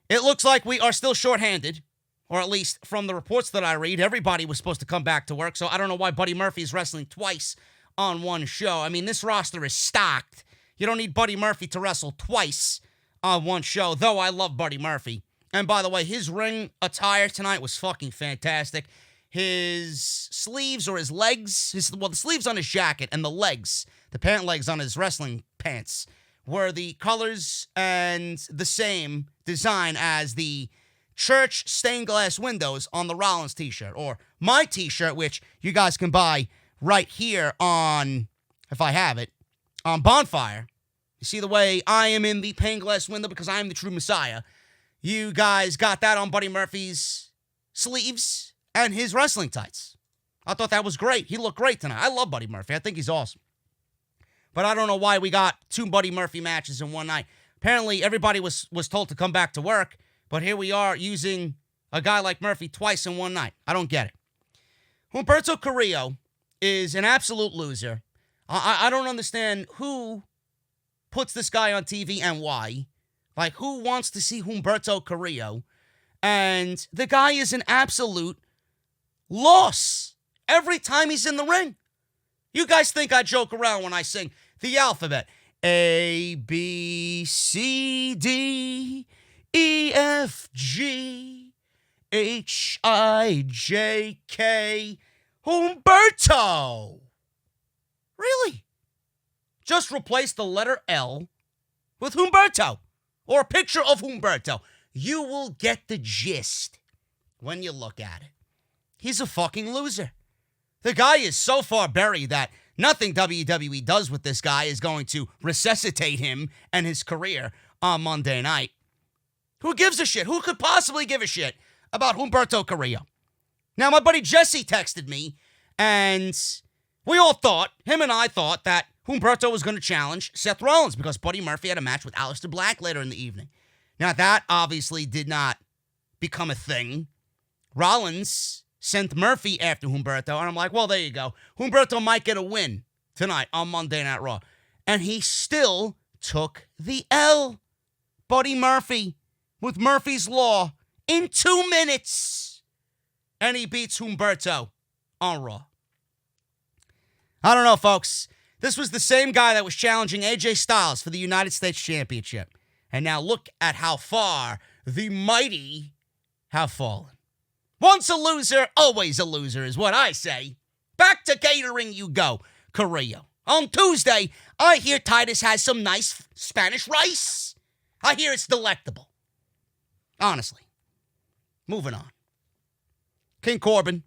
It looks like we are still shorthanded, or at least from the reports that I read, everybody was supposed to come back to work, so I don't know why Buddy Murphy is wrestling twice on one show. I mean, this roster is stacked. You don't need Buddy Murphy to wrestle twice on one show, though I love Buddy Murphy. And by the way, his ring attire tonight was fucking fantastic. His sleeves or his legs, the sleeves on his jacket and the legs, the pant legs on his wrestling pants were the colors and the same design as the church stained glass windows on the Rollins t-shirt, or my t-shirt, which you guys can buy right here on, if I have it, on Bonfire. You see the way I am in the pane glass window because I am the true Messiah. You guys got that on Buddy Murphy's sleeves and his wrestling tights. I thought that was great. He looked great tonight. I love Buddy Murphy. I think he's awesome. But I don't know why we got 2 Buddy Murphy matches in one night. Apparently, everybody was told to come back to work, but here we are using a guy like Murphy twice in one night. I don't get it. Humberto Carrillo is an absolute loser. I don't understand who puts this guy on TV and why. Like, who wants to see Humberto Carrillo? And the guy is an absolute loss every time he's in the ring. You guys think I joke around when I sing the alphabet. A, B, C, D, E, F, G, H, I, J, K. Humberto! Really? Just replace the letter L with Humberto, or a picture of Humberto. You will get the gist when you look at it. He's a fucking loser. The guy is so far buried that nothing WWE does with this guy is going to resuscitate him and his career on Monday night. Who gives a shit? Who could possibly give a shit about Humberto Carrillo? Now, my buddy Jesse texted me, and we all thought, him and I thought, that Humberto was going to challenge Seth Rollins because Buddy Murphy had a match with Alesiter Black later in the evening. Now, that obviously did not become a thing. Rollins sent Murphy after Humberto, and I'm like, well, there you go. Humberto might get a win tonight on Monday Night Raw. And he still took the L. Buddy Murphy with Murphy's Law in 2 minutes. And he beats Humberto on Raw. I don't know, folks. This was the same guy that was challenging AJ Styles for the United States Championship. And now look at how far the mighty have fallen. Once a loser, always a loser is what I say. Back to catering you go, Carrillo. On Tuesday, I hear Titus has some nice Spanish rice. I hear it's delectable. Honestly. Moving on. King Corbin.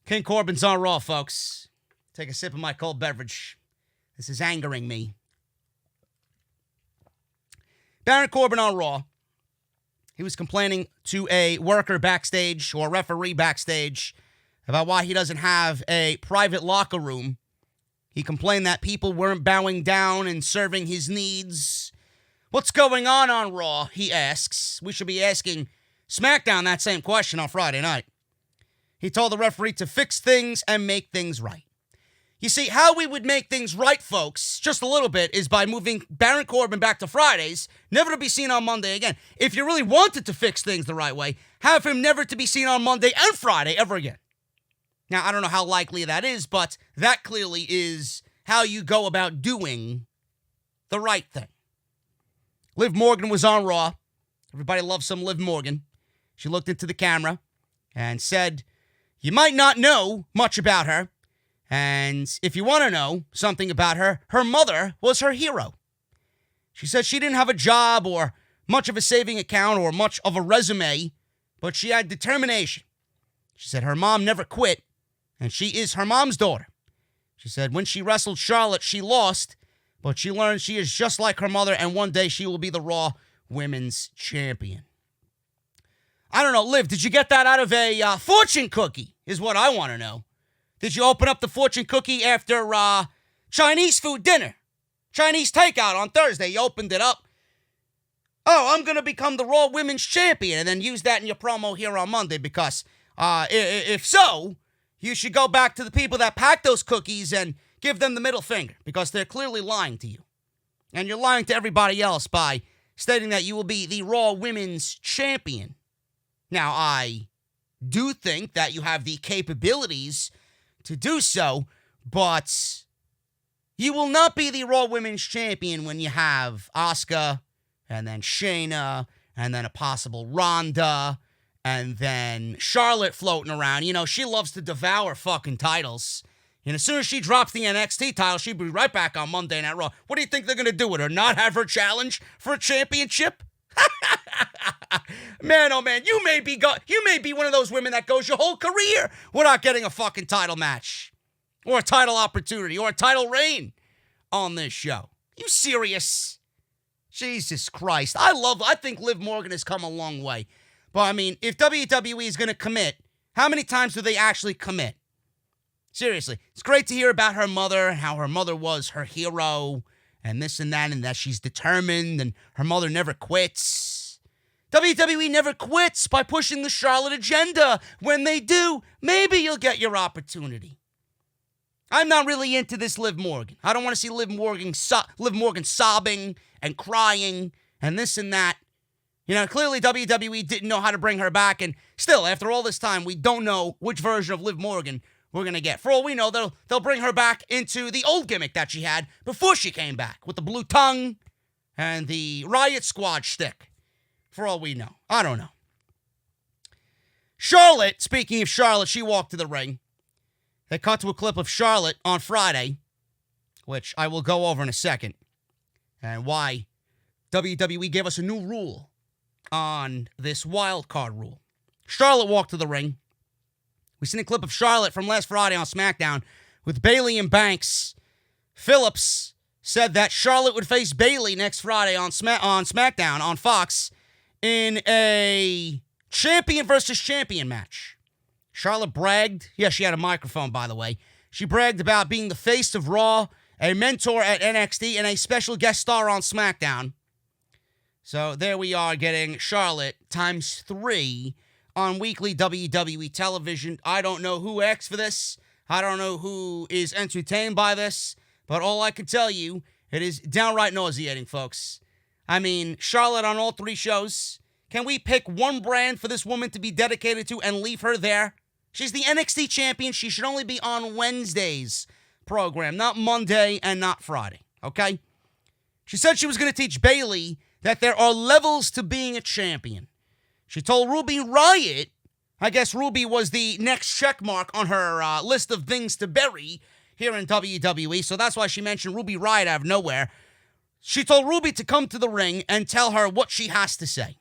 King Corbin's on Raw, folks. Take a sip of my cold beverage. This is angering me. Baron Corbin on Raw. He was complaining to a worker backstage or referee backstage about why he doesn't have a private locker room. He complained that people weren't bowing down and serving his needs. What's going on Raw, he asks. We should be asking SmackDown that same question on Friday night. He told the referee to fix things and make things right. You see, how we would make things right, folks, just a little bit, is by moving Baron Corbin back to Fridays, never to be seen on Monday again. If you really wanted to fix things the right way, have him never to be seen on Monday and Friday ever again. Now, I don't know how likely that is, but that clearly is how you go about doing the right thing. Liv Morgan was on Raw. Everybody loves some Liv Morgan. She looked into the camera and said, "You might not know much about her. And if you want to know something about her, her mother was her hero." She said she didn't have a job or much of a saving account or much of a resume, but she had determination. She said her mom never quit, and she is her mom's daughter. She said when she wrestled Charlotte, she lost, but she learned she is just like her mother, and one day she will be the Raw Women's Champion. I don't know, Liv, did you get that out of a fortune cookie, is what I want to know. Did you open up the fortune cookie after Chinese food dinner? Chinese takeout on Thursday. You opened it up. Oh, I'm going to become the Raw Women's Champion, and then use that in your promo here on Monday, because if so, you should go back to the people that packed those cookies and give them the middle finger, because they're clearly lying to you. And you're lying to everybody else by stating that you will be the Raw Women's Champion. Now, I do think that you have the capabilities to do so, but you will not be the Raw Women's Champion when you have Asuka, and then Shayna, and then a possible Ronda, and then Charlotte floating around. You know, she loves to devour fucking titles. And as soon as she drops the NXT title, she'll be right back on Monday Night Raw. What do you think they're going to do with her? Not have her challenge for a championship? Man, oh man, you may be one of those women that goes your whole career without getting a fucking title match or a title opportunity or a title reign on this show. You serious? Jesus Christ. I think Liv Morgan has come a long way. But I mean, if WWE is going to commit, how many times do they actually commit? Seriously, it's great to hear about her mother and how her mother was her hero and this and that she's determined and her mother never quits. WWE never quits by pushing the Charlotte agenda. When they do, maybe you'll get your opportunity. I'm not really into this Liv Morgan. I don't want to see Liv Morgan sobbing and crying and this and that. You know, clearly WWE didn't know how to bring her back, and still, after all this time, we don't know which version of Liv Morgan we're going to get. For all we know, they'll bring her back into the old gimmick that she had before she came back, with the blue tongue and the Riot Squad shtick. For all we know. I don't know. Charlotte, speaking of Charlotte, she walked to the ring. They cut to a clip of Charlotte on Friday, which I will go over in a second, and why WWE gave us a new rule on this wild card rule. Charlotte walked to the ring. We seen a clip of Charlotte from last Friday on SmackDown with Bayley and Banks. Phillips said that Charlotte would face Bayley next Friday on SmackDown on Fox in a champion versus champion match. Charlotte bragged. Yeah, she had a microphone, by the way. She bragged about being the face of Raw, a mentor at NXT, and a special guest star on SmackDown. So there we are, getting Charlotte times 3 on weekly WWE television. I don't know who asked for this. I don't know who is entertained by this. But all I can tell you, it is downright nauseating, folks. I mean, Charlotte on all 3 shows. Can we pick one brand for this woman to be dedicated to and leave her there? She's the NXT champion. She should only be on Wednesday's program, not Monday and not Friday, okay? She said she was going to teach Bayley that there are levels to being a champion. She told Ruby Riott, I guess Ruby was the next check mark on her list of things to bury here in WWE, so that's why she mentioned Ruby Riott out of nowhere. She told Ruby to come to the ring and tell her what she has to say.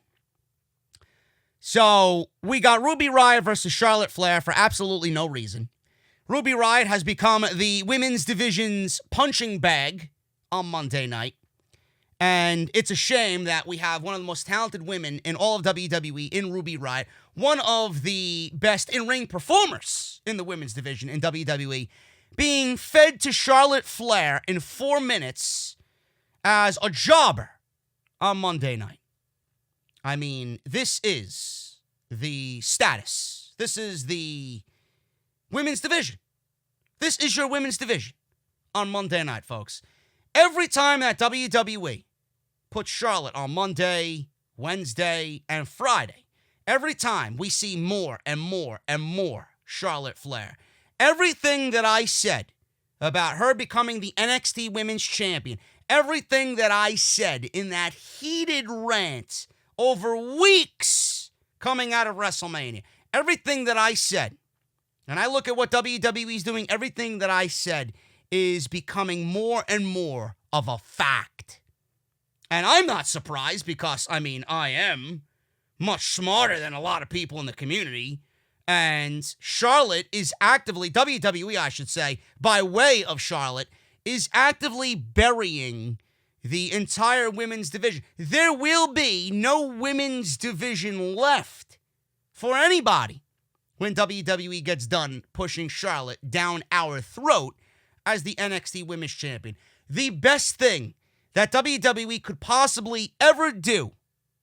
So we got Ruby Riott versus Charlotte Flair for absolutely no reason. Ruby Riott has become the women's division's punching bag on Monday night. And it's a shame that we have one of the most talented women in all of WWE in Ruby Riott, one of the best in-ring performers in the women's division in WWE, being fed to Charlotte Flair in 4 minutes as a jobber on Monday night. I mean, this is the status. This is the women's division. This is your women's division on Monday night, folks. Every time that WWE puts Charlotte on Monday, Wednesday, and Friday, every time we see more and more and more Charlotte Flair. Everything that I said about her becoming the NXT Women's Champion, everything that I said in that heated rant over weeks coming out of WrestleMania, everything that I said, and I look at what WWE is doing, everything that I said is becoming more and more of a fact. And I'm not surprised because, I mean, I am much smarter than a lot of people in the community. And Charlotte is actively, WWE, I should say, by way of Charlotte, is actively burying the entire women's division. There will be no women's division left for anybody when WWE gets done pushing Charlotte down our throat as the NXT Women's Champion. The best thing that WWE could possibly ever do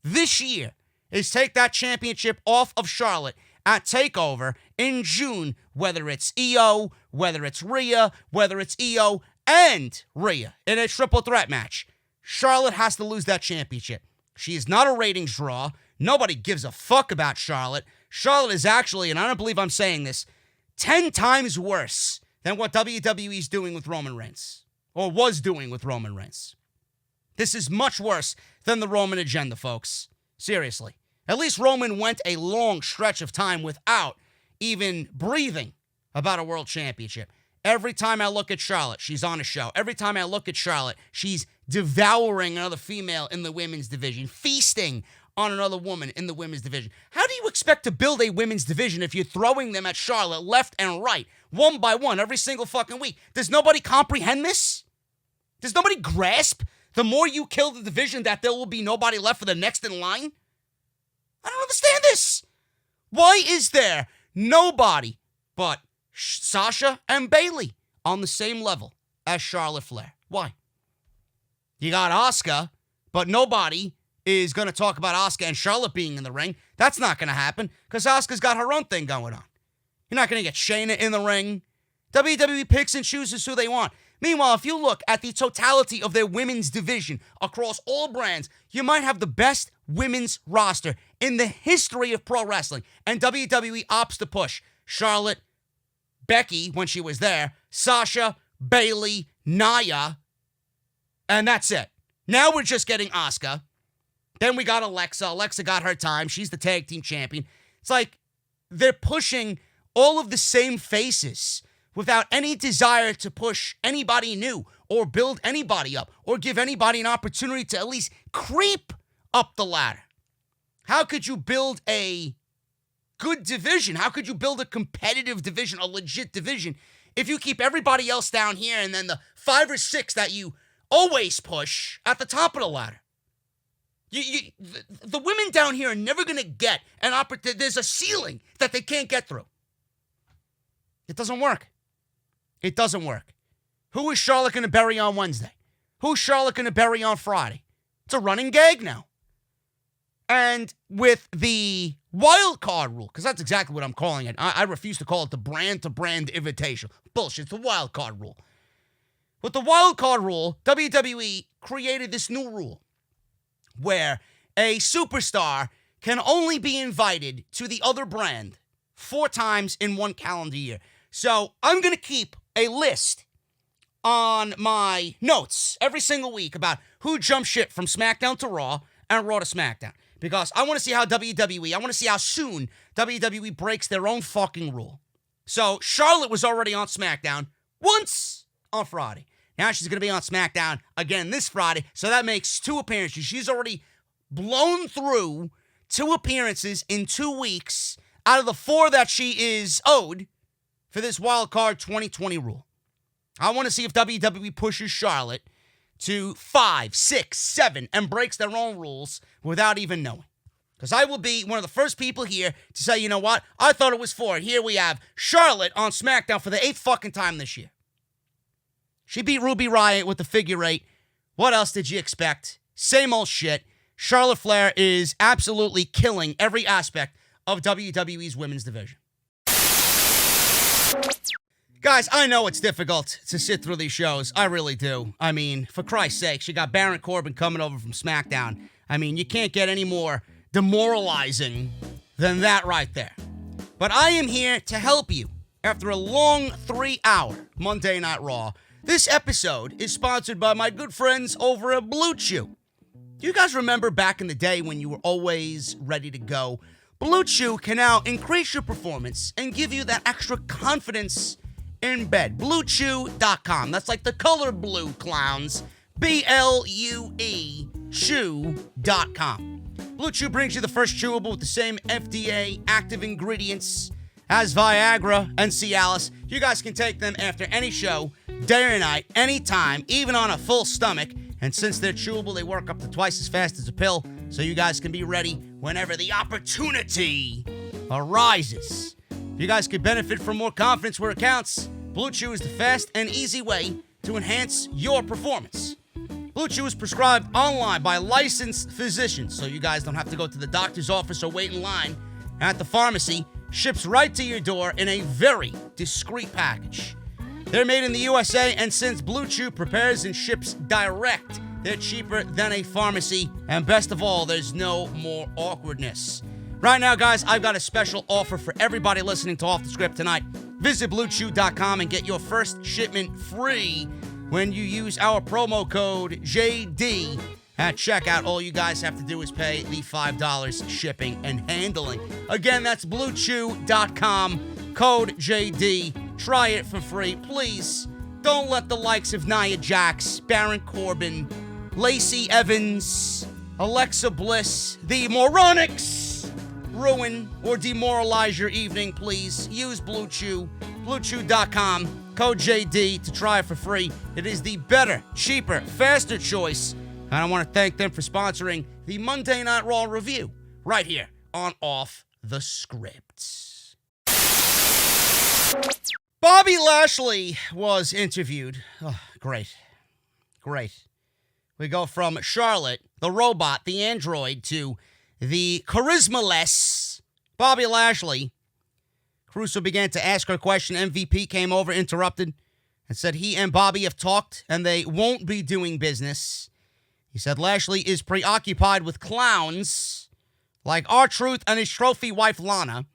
this year is take that championship off of Charlotte at TakeOver in June, whether it's Io, whether it's Rhea, whether it's Io and Rhea in a triple threat match. Charlotte has to lose that championship. She is not a ratings draw. Nobody gives a fuck about Charlotte. Charlotte is actually, and I don't believe I'm saying this, 10 times worse than what WWE is doing with Roman Reigns, or was doing with Roman Reigns. This is much worse than the Roman agenda, folks. Seriously. At least Roman went a long stretch of time without even breathing about a world championship. Every time I look at Charlotte, she's on a show. Every time I look at Charlotte, she's devouring another female in the women's division, feasting on another woman in the women's division. How do you expect to build a women's division if you're throwing them at Charlotte left and right, one by one, every single fucking week? Does nobody comprehend this? Does nobody grasp the more you kill the division that there will be nobody left for the next in line? I don't understand this. Why is there nobody but Sasha and Bayley on the same level as Charlotte Flair? Why? You got Asuka, but nobody is going to talk about Asuka and Charlotte being in the ring. That's not going to happen because Asuka's got her own thing going on. You're not going to get Shayna in the ring. WWE picks and chooses who they want. Meanwhile, if you look at the totality of their women's division across all brands, you might have the best women's roster in the history of pro wrestling. And WWE opts to push Charlotte, Becky when she was there, Sasha, Bayley, Nia, and that's it. Now we're just getting Asuka. Then we got Alexa. Alexa got her time. She's the tag team champion. It's like they're pushing all of the same faces without any desire to push anybody new or build anybody up or give anybody an opportunity to at least creep up the ladder. How could you build a good division? How could you build a competitive division, a legit division, if you keep everybody else down here and then the 5 or 6 that you always push at the top of the ladder? The women down here are never going to get an opportunity. There's a ceiling that they can't get through. It doesn't work. It doesn't work. Who is Charlotte going to bury on Wednesday? Who's Charlotte going to bury on Friday? It's a running gag now. And with the wild card rule, because that's exactly what I'm calling it. I refuse to call it the brand-to-brand invitational. Bullshit. It's the wild card rule. With the wild card rule, WWE created this new rule where a superstar can only be invited to the other brand 4 times in 1 calendar year. So I'm going to keep a list on my notes every single week about who jumped ship from SmackDown to Raw and Raw to SmackDown. Because I want to see how I want to see how soon WWE breaks their own fucking rule. So Charlotte was already on SmackDown once on Friday. Now she's going to be on SmackDown again this Friday. So that makes 2 appearances. She's already blown through 2 appearances in 2 weeks out of the 4 that she is owed for this Wild Card 2020 rule. I want to see if WWE pushes Charlotte to 5, 6, 7 and breaks their own rules without even knowing. Because I will be one of the first people here to say, you know what? I thought it was 4. Here we have Charlotte on SmackDown for the 8th fucking time this year. She beat Ruby Riott with the figure 8. What else did you expect? Same old shit. Charlotte Flair is absolutely killing every aspect of WWE's women's division. Guys, I know it's difficult to sit through these shows. I really do. I mean, for Christ's sake, you got Baron Corbin coming over from SmackDown. I mean, you can't get any more demoralizing than that right there. But I am here to help you after a long 3-hour Monday Night Raw. This episode is sponsored by my good friends over at Blue Chew. Do you guys remember back in the day when you were always ready to go? Blue Chew can now increase your performance and give you that extra confidence in bed. BlueChew.com. That's like the color blue, clowns. BLUE Chew.com. Blue Chew brings you the first chewable with the same FDA active ingredients as Viagra and Cialis. You guys can take them after any show, day or night, anytime, even on a full stomach. And since they're chewable, they work up to twice as fast as a pill, so you guys can be ready whenever the opportunity arises. If you guys could benefit from more confidence where it counts, Blue Chew is the fast and easy way to enhance your performance. Blue Chew is prescribed online by licensed physicians, so you guys don't have to go to the doctor's office or wait in line at the pharmacy. Ships right to your door in a very discreet package. They're made in the USA, and since Blue Chew prepares and ships direct, they're cheaper than a pharmacy, and best of all, there's no more awkwardness. Right now, guys, I've got a special offer for everybody listening to Off the Script tonight. Visit BlueChew.com and get your first shipment free when you use our promo code JD at checkout. All you guys have to do is pay the $5 shipping and handling. Again, that's BlueChew.com, code JD Try it for free. Please, don't let the likes of Nia Jax, Baron Corbin, Lacey Evans, Alexa Bliss, the Moronics, ruin or demoralize your evening, please. Use Blue Chew, BlueChew.com, code JD to try it for free. It is the better, cheaper, faster choice. And I want to thank them for sponsoring the Monday Night Raw review right here on Off the Script. Bobby Lashley was interviewed. Oh, great. We go from Charlotte, the robot, the android, to the charisma-less Bobby Lashley. Caruso began to ask her a question. MVP came over, interrupted, and said he and Bobby have talked, and they won't be doing business. He said Lashley is preoccupied with clowns like R-Truth and his trophy wife, Lana.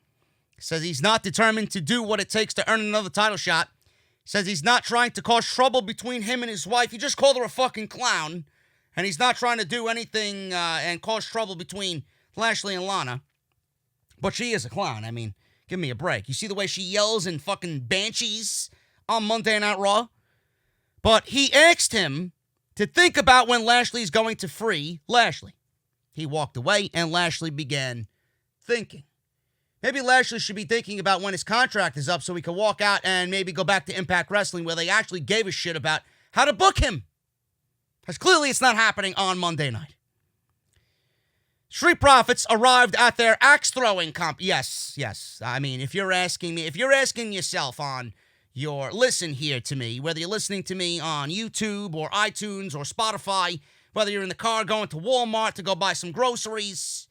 He says he's not determined to do what it takes to earn another title shot. He says he's not trying to cause trouble between him and his wife. He just called her a fucking clown. And he's not trying to do anything and cause trouble between Lashley and Lana. But she is a clown. I mean, give me a break. You see the way she yells in fucking Banshees on Monday Night Raw? But he asked him to think about when Lashley's going to free Lashley. He walked away, and Lashley began thinking. Maybe Lashley should be thinking about when his contract is up so he can walk out and maybe go back to Impact Wrestling where they actually gave a shit about how to book him. Because clearly it's not happening on Monday night. Street Profits arrived at their axe-throwing comp. Yes. I mean, if you're asking yourself on your listen here to me, whether you're listening to me on YouTube or iTunes or Spotify, whether you're in the car going to Walmart to go buy some groceries,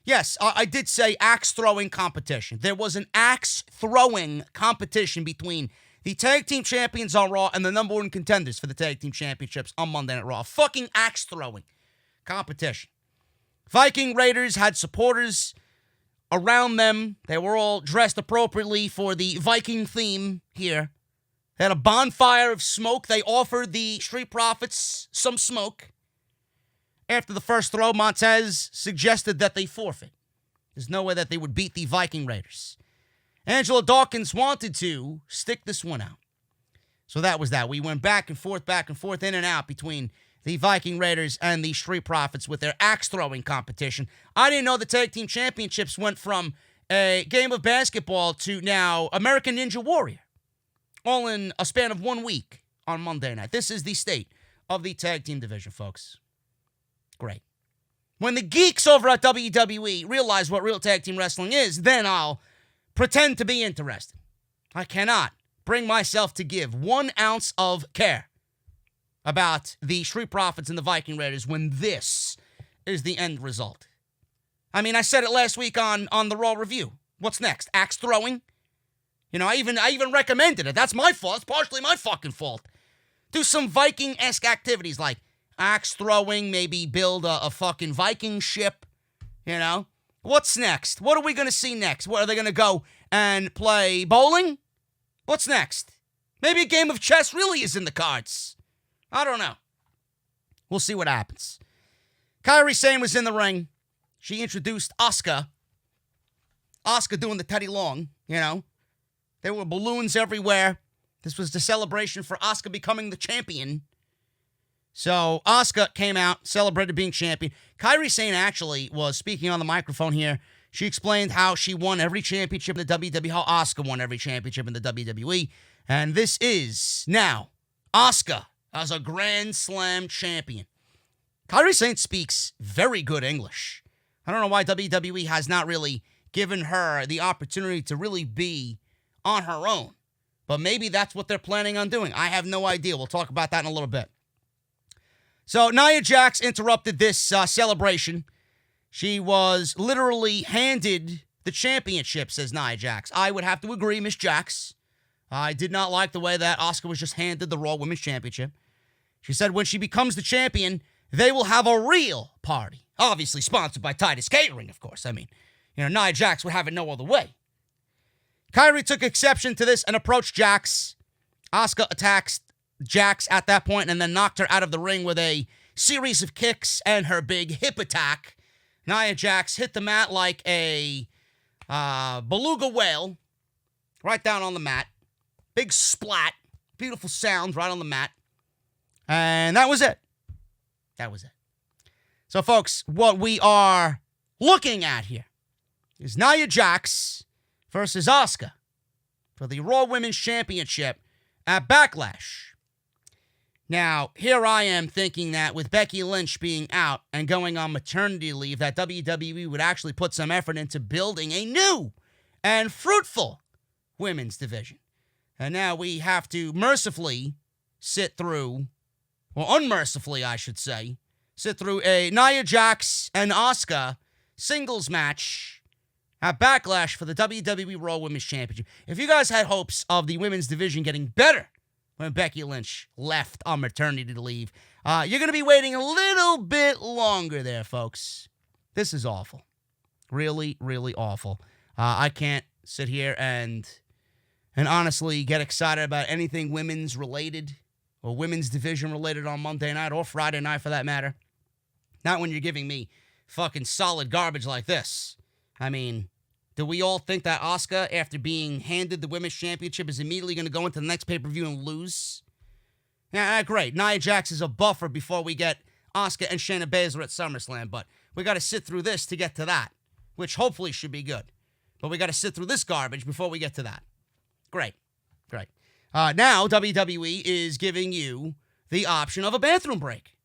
yes, I did say axe-throwing competition. There was an axe-throwing competition between the tag team champions on Raw and the number one contenders for the tag team championships on Monday Night Raw. Fucking axe-throwing competition. Viking Raiders had supporters around them. They were all dressed appropriately for the Viking theme here. They had a bonfire of smoke. They offered the Street Profits some smoke. After the first throw, Montez suggested that they forfeit. There's no way that they would beat the Viking Raiders. Angela Dawkins wanted to stick this one out. So that was that. We went back and forth, in and out between the Viking Raiders and the Street Profits with their axe-throwing competition. I didn't know the Tag Team Championships went from a game of basketball to now American Ninja Warrior. All in a span of 1 week on Monday night. This is the state of the tag team division, folks. Great. When the geeks over at WWE realize what real tag team wrestling is, then I'll pretend to be interested. I cannot bring myself to give 1 ounce of care about the Street Profits and the Viking Raiders when this is the end result. I mean, I said it last week on the Raw review. What's next? Axe throwing? You know, I even recommended it. That's my fault. It's partially my fucking fault. Do some Viking-esque activities like axe throwing, maybe build a fucking Viking ship, you know? What's next? What are we going to see next? What, are they going to go and play bowling? What's next? Maybe a game of chess really is in the cards. I don't know. We'll see what happens. Kairi Sane was in the ring. She introduced Asuka. Asuka doing the Teddy Long, you know? There were balloons everywhere. This was the celebration for Asuka becoming the champion. So Asuka came out, celebrated being champion. Kairi Sane actually was speaking on the microphone here. She explained how she won every championship in the WWE, how Asuka won every championship in the WWE. And this is now Asuka as a Grand Slam champion. Kairi Sane speaks very good English. I don't know why WWE has not really given her the opportunity to really be on her own. But maybe that's what they're planning on doing. I have no idea. We'll talk about that in a little bit. So Nia Jax interrupted this celebration. She was literally handed the championship, says Nia Jax. I would have to agree, Miss Jax. I did not like the way that Asuka was just handed the Raw Women's Championship. She said when she becomes the champion, they will have a real party. Obviously sponsored by Titus Catering, of course. I mean, you know, Nia Jax would have it no other way. Kairi took exception to this and approached Jax. Asuka attacks Jax at that point and then knocked her out of the ring with a series of kicks and her big hip attack. Nia Jax hit the mat like a beluga whale, right down on the mat. Big splat. Beautiful sound right on the mat. And that was it. That was it. So, folks, what we are looking at here is Nia Jax versus Asuka for the Raw Women's Championship at Backlash. Now, here I am thinking that with Becky Lynch being out and going on maternity leave, that WWE would actually put some effort into building a new and fruitful women's division. And now we have to mercifully sit through, or unmercifully, I should say, sit through a Nia Jax and Asuka singles match at Backlash for the WWE Raw Women's Championship. If you guys had hopes of the women's division getting better when Becky Lynch left on maternity leave, you're going to be waiting a little bit longer there, folks. This is awful. Really, really awful. I can't sit here and honestly get excited about anything women's related or women's division related on Monday night or Friday night for that matter. Not when you're giving me fucking solid garbage like this. I mean, do we all think that Asuka, after being handed the women's championship, is immediately going to go into the next pay-per-view and lose? Yeah, great. Nia Jax is a buffer before we get Asuka and Shayna Baszler at SummerSlam, but we got to sit through this to get to that, which hopefully should be good. But we got to sit through this garbage before we get to that. Great. Great. Now, WWE is giving you the option of a bathroom break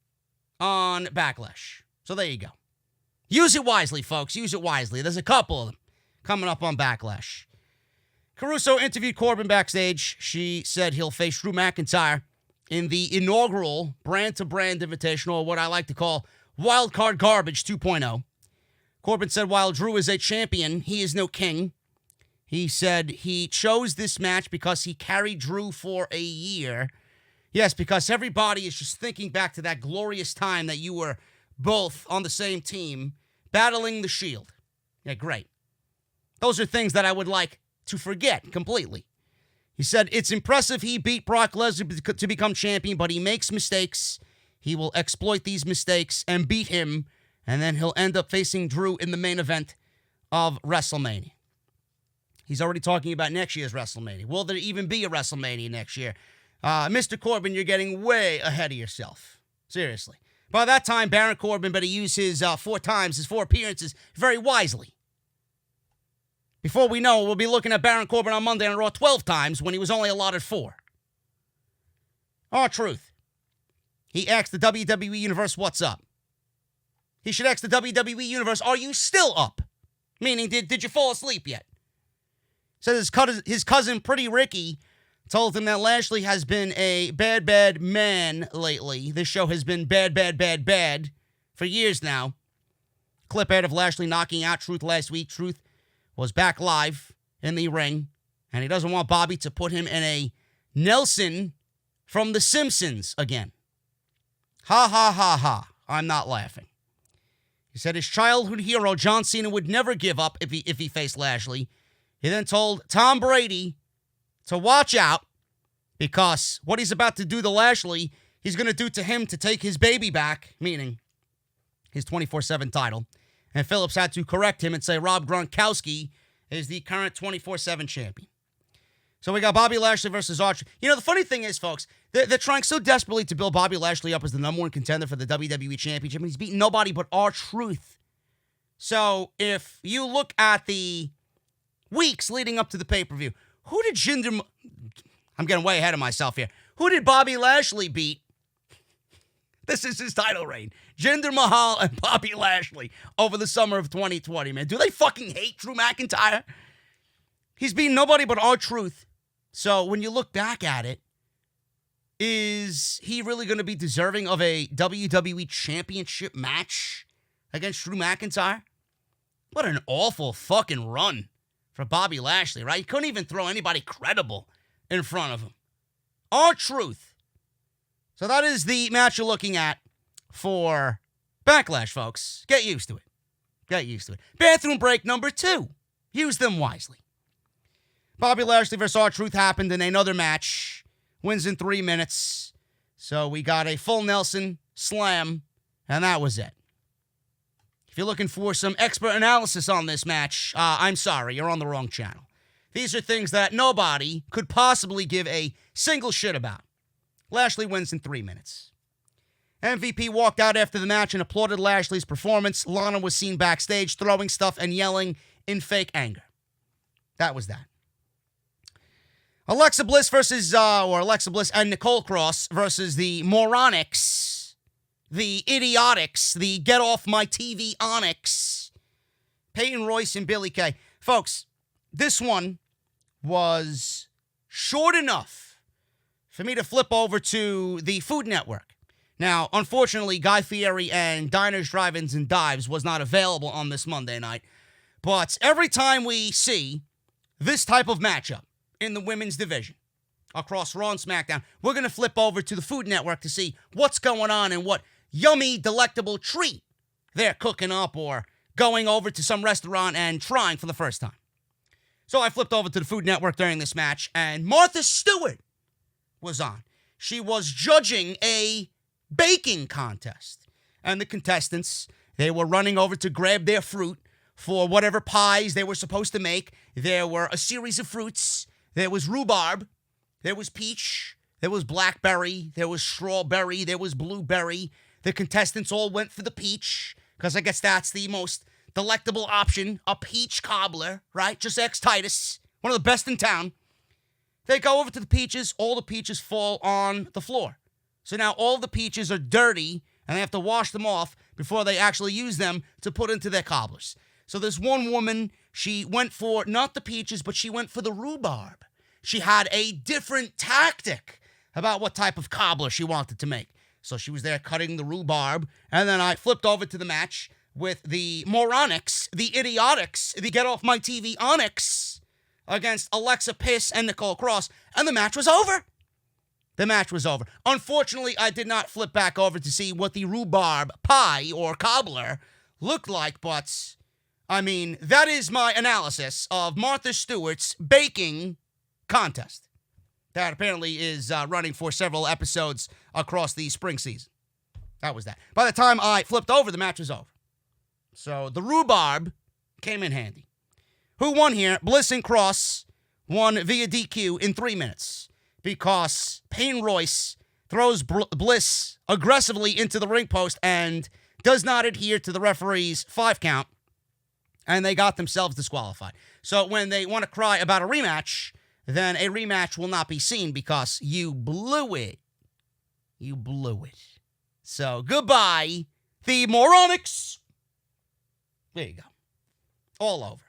on Backlash. So there you go. Use it wisely, folks. Use it wisely. There's a couple of them coming up on Backlash. Caruso interviewed Corbin backstage. She said he'll face Drew McIntyre in the inaugural brand-to-brand invitational, or what I like to call Wildcard Garbage 2.0. Corbin said while Drew is a champion, he is no king. He said he chose this match because he carried Drew for a year. Yes, because everybody is just thinking back to that glorious time that you were both on the same team battling the Shield. Yeah, great. Those are things that I would like to forget completely. He said it's impressive he beat Brock Lesnar to become champion, but he makes mistakes. He will exploit these mistakes and beat him, and then he'll end up facing Drew in the main event of WrestleMania. He's already talking about next year's WrestleMania. Will there even be a WrestleMania next year? Mr. Corbin, you're getting way ahead of yourself. Seriously. By that time, Baron Corbin better use his 4 appearances very wisely. Before we know, we'll be looking at Baron Corbin on Monday on Raw 12 times when he was only allotted 4. R-Truth. He asked the WWE Universe, what's up? He should ask the WWE Universe, are you still up? Meaning, did you fall asleep yet? Says his cousin, Pretty Ricky, told him that Lashley has been a bad, bad man lately. This show has been bad, bad, bad, bad for years now. Clip out of Lashley knocking out Truth last week. Truth was back live in the ring, and he doesn't want Bobby to put him in a Nelson from The Simpsons again. Ha, ha, ha, ha. I'm not laughing. He said his childhood hero, John Cena, would never give up if he faced Lashley. He then told Tom Brady to watch out because what he's about to do to Lashley, he's going to do to him to take his baby back, meaning his 24/7 title. And Phillips had to correct him and say Rob Gronkowski is the current 24/7 champion. So we got Bobby Lashley versus Archer. You know, the funny thing is, folks, they're trying so desperately to build Bobby Lashley up as the number 1 contender for the WWE Championship, and he's beaten nobody but R-Truth. So if you look at the weeks leading up to the pay-per-view, who did I'm getting way ahead of myself here. Who did Bobby Lashley beat? This is his title reign. Jinder Mahal and Bobby Lashley over the summer of 2020, man. Do they fucking hate Drew McIntyre? He's beaten nobody but R-Truth. So when you look back at it, is he really going to be deserving of a WWE Championship match against Drew McIntyre? What an awful fucking run for Bobby Lashley, right? He couldn't even throw anybody credible in front of him. R-Truth. So that is the match you're looking at for Backlash, folks. Get used to it. Get used to it. Bathroom break number 2. Use them wisely. Bobby Lashley versus R-Truth happened in another match. Wins in 3 minutes. So we got a full Nelson slam, and that was it. If you're looking for some expert analysis on this match, I'm sorry, you're on the wrong channel. These are things that nobody could possibly give a single shit about. Lashley wins in 3 minutes. MVP walked out after the match and applauded Lashley's performance. Lana was seen backstage throwing stuff and yelling in fake anger. That was that. Alexa Bliss and Nicole Cross versus the Moronics, the Idiotics, the Get Off My TV Onyx, Peyton Royce and Billie Kay. Folks, this one was short enough for me to flip over to the Food Network. Now, unfortunately, Guy Fieri and Diners, Drive-Ins, and Dives was not available on this Monday night. But every time we see this type of matchup in the women's division across Raw and SmackDown, we're going to flip over to the Food Network to see what's going on and what yummy, delectable treat they're cooking up or going over to some restaurant and trying for the first time. So I flipped over to the Food Network during this match, and Martha Stewart was on. She was judging a baking contest. And the contestants, they were running over to grab their fruit for whatever pies they were supposed to make. There were a series of fruits. There was rhubarb. There was peach. There was blackberry. There was strawberry. There was blueberry. The contestants all went for the peach, because I guess that's the most delectable option, a peach cobbler, right? Just ex-Titus, one of the best in town. They go over to the peaches. All the peaches fall on the floor. So now all the peaches are dirty, and they have to wash them off before they actually use them to put into their cobblers. So this one woman, she went for not the peaches, but she went for the rhubarb. She had a different tactic about what type of cobbler she wanted to make. So she was there cutting the rhubarb, and then I flipped over to the match with the Moronics, the Idiotics, the Get Off My TV Onyx against Alexa Bliss and Nicole Cross, and the match was over. The match was over. Unfortunately, I did not flip back over to see what the rhubarb pie or cobbler looked like, but, I mean, that is my analysis of Martha Stewart's baking contest. That apparently is running for several episodes across the spring season. That was that. By the time I flipped over, the match was over. So the rhubarb came in handy. Who won here? Bliss and Cross won via DQ in 3 minutes because Peyton Royce throws Bliss aggressively into the ring post and does not adhere to the referee's 5 count, and they got themselves disqualified. So when they want to cry about a rematch, then a rematch will not be seen because you blew it. You blew it. So goodbye, the Moronics. There you go. All over.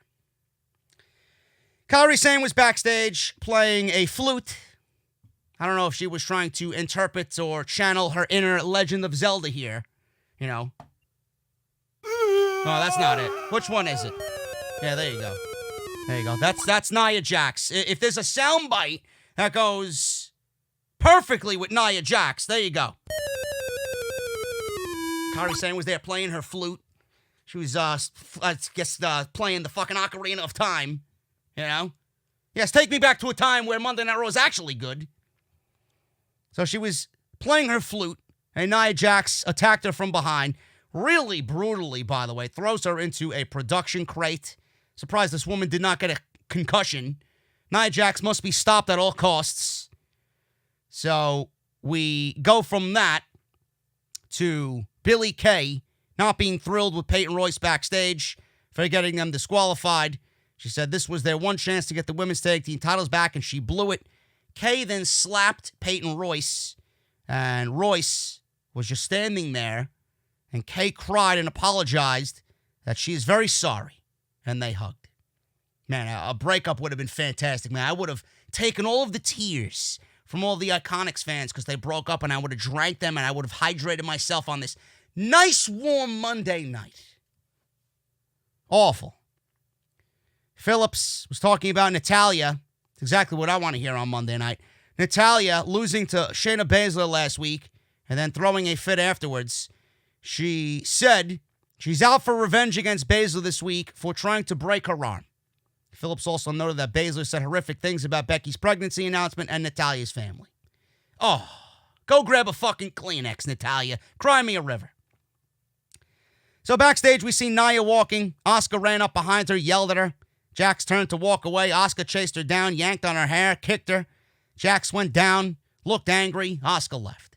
Kairi Sane was backstage playing a flute. I don't know if she was trying to interpret or channel her inner Legend of Zelda here. You know. Oh, that's not it. Which one is it? Yeah, there you go. There you go. That's Nia Jax. If there's a soundbite that goes perfectly with Nia Jax, there you go. Kairi Sane was there playing her flute. She was, playing the fucking Ocarina of Time, you know? Yes, take me back to a time where Monday Night Raw was actually good. So she was playing her flute, and Nia Jax attacked her from behind, really brutally, by the way, throws her into a production crate. Surprised this woman did not get a concussion. Nia Jax must be stopped at all costs. So we go from that to Billie Kay not being thrilled with Peyton Royce backstage for getting them disqualified. She said this was their one chance to get the women's tag team titles back, and she blew it. Kay then slapped Peyton Royce, and Royce was just standing there, and Kay cried and apologized that she is very sorry, and they hugged. Man, a breakup would have been fantastic, man. I would have taken all of the tears from all the IIconics fans because they broke up, and I would have drank them, and I would have hydrated myself on this nice, warm Monday night. Awful. Phillips was talking about Natalya. It's exactly what I want to hear on Monday night. Natalya losing to Shayna Baszler last week and then throwing a fit afterwards. She said she's out for revenge against Baszler this week for trying to break her arm. Phillips also noted that Baszler said horrific things about Becky's pregnancy announcement and Natalya's family. Oh, go grab a fucking Kleenex, Natalya. Cry me a river. So backstage, we see Nia walking. Asuka ran up behind her, yelled at her. Jax turned to walk away. Asuka chased her down, yanked on her hair, kicked her. Jax went down, looked angry. Asuka left.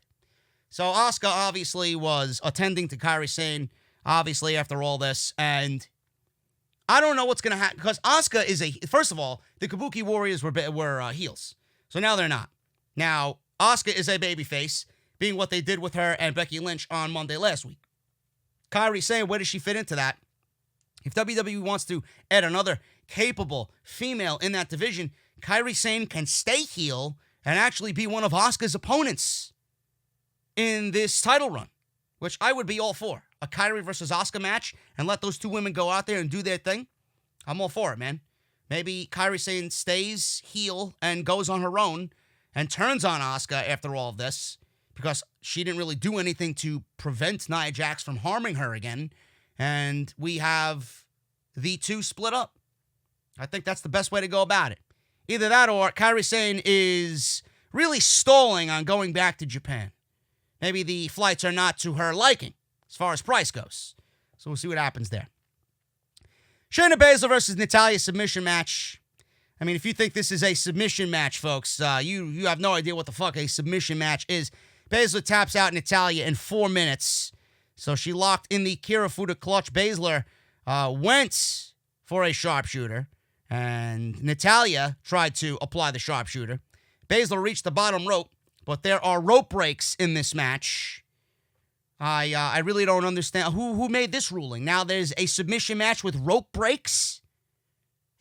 So Asuka obviously was attending to Kairi Sane, obviously, after all this. And I don't know what's going to happen, because Asuka is first of all, the Kabuki Warriors were heels. So now they're not. Now, Asuka is a babyface, being what they did with her and Becky Lynch on Monday last week. Kairi Sane, where does she fit into that? If WWE wants to add another capable female in that division, Kairi Sane can stay heel and actually be one of Asuka's opponents in this title run, which I would be all for. A Kairi versus Asuka match and let those two women go out there and do their thing. I'm all for it, man. Maybe Kairi Sane stays heel and goes on her own and turns on Asuka after all of this, because she didn't really do anything to prevent Nia Jax from harming her again, and we have the two split up. I think that's the best way to go about it. Either that or Kairi Sane is really stalling on going back to Japan. Maybe the flights are not to her liking as far as price goes. So we'll see what happens there. Shayna Baszler versus Natalya submission match. I mean, if you think this is a submission match, folks, you have no idea what the fuck a submission match is. Baszler taps out Natalya in 4 minutes. So she locked in the Kirifuda clutch. Baszler went for a sharpshooter, and Natalya tried to apply the sharpshooter. Baszler reached the bottom rope, but there are rope breaks in this match. I really don't understand. Who made this ruling? Now there's a submission match with rope breaks?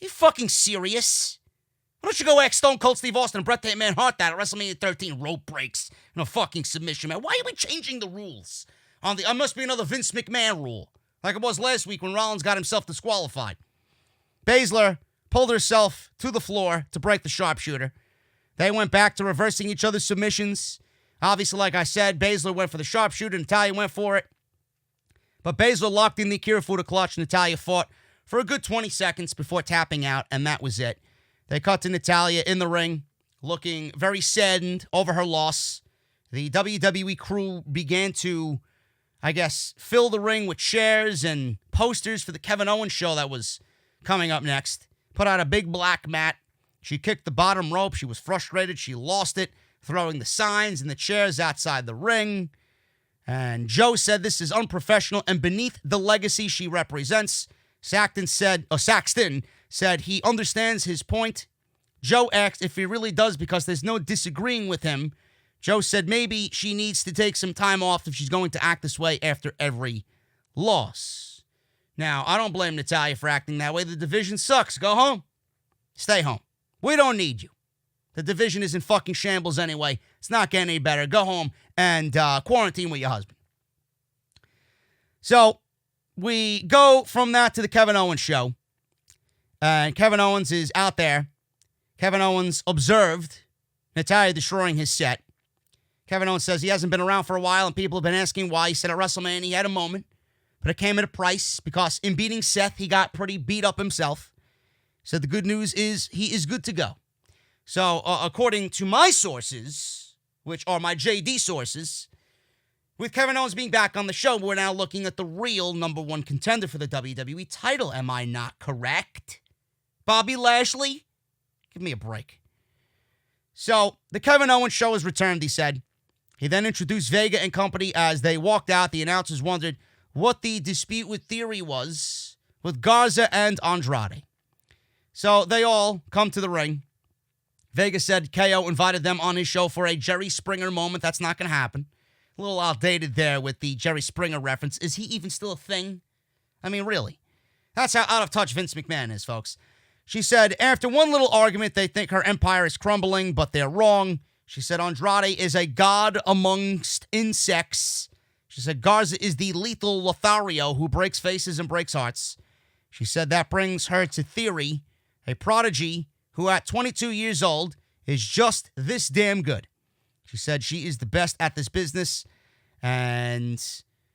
Are you fucking serious? Why don't you go ask Stone Cold Steve Austin and Bret the Hitman Hart that at WrestleMania 13 rope breaks in a fucking submission match? Why are we changing the rules? There must be another Vince McMahon rule, like it was last week when Rollins got himself disqualified. Baszler pulled herself to the floor to break the sharpshooter. They went back to reversing each other's submissions. Obviously, like I said, Baszler went for the sharpshooter. Natalya went for it. But Baszler locked in the Kirifuda clutch. Natalya fought for a good 20 seconds before tapping out, and that was it. They cut to Natalya in the ring, looking very saddened over her loss. The WWE crew began to, I guess, fill the ring with chairs and posters for the Kevin Owens show that was coming up next. Put out a big black mat. She kicked the bottom rope. She was frustrated. She lost it, throwing the signs and the chairs outside the ring. And Joe said this is unprofessional and beneath the legacy she represents. Saxton said he understands his point. Joe asked if he really does because there's no disagreeing with him. Joe said maybe she needs to take some time off if she's going to act this way after every loss. Now, I don't blame Natalya for acting that way. The division sucks. Go home. Stay home. We don't need you. The division is in fucking shambles anyway. It's not getting any better. Go home and quarantine with your husband. So, we go from that to the Kevin Owens show. And Kevin Owens is out there. Kevin Owens observed Natalya destroying his set. Kevin Owens says he hasn't been around for a while, and people have been asking why. He said at WrestleMania he had a moment, but it came at a price because in beating Seth, he got pretty beat up himself. So the good news is he is good to go. So according to my sources, which are my JD sources, with Kevin Owens being back on the show, we're now looking at the real number one contender for the WWE title. Am I not correct? Bobby Lashley? Give me a break. So the Kevin Owens show has returned, he said. He then introduced Vega and company. As they walked out, the announcers wondered what the dispute with Theory was with Garza and Andrade. So they all come to the ring. Vega said KO invited them on his show for a Jerry Springer moment. That's not going to happen. A little outdated there with the Jerry Springer reference. Is he even still a thing? I mean, really. That's how out of touch Vince McMahon is, folks. She said, after one little argument, they think her empire is crumbling, but they're wrong. She said Andrade is a god amongst insects. She said Garza is the lethal Lothario who breaks faces and breaks hearts. She said that brings her to Theory, a prodigy who at 22 years old is just this damn good. She said she is the best at this business, and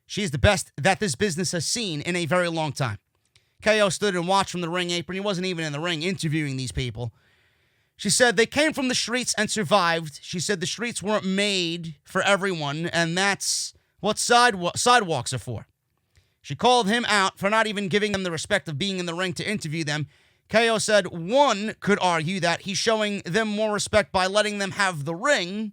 she is the best that this business has seen in a very long time. KO stood and watched from the ring apron. He wasn't even in the ring interviewing these people. She said they came from the streets and survived. She said the streets weren't made for everyone, and that's what sidewalks are for. She called him out for not even giving them the respect of being in the ring to interview them. KO said one could argue that he's showing them more respect by letting them have the ring.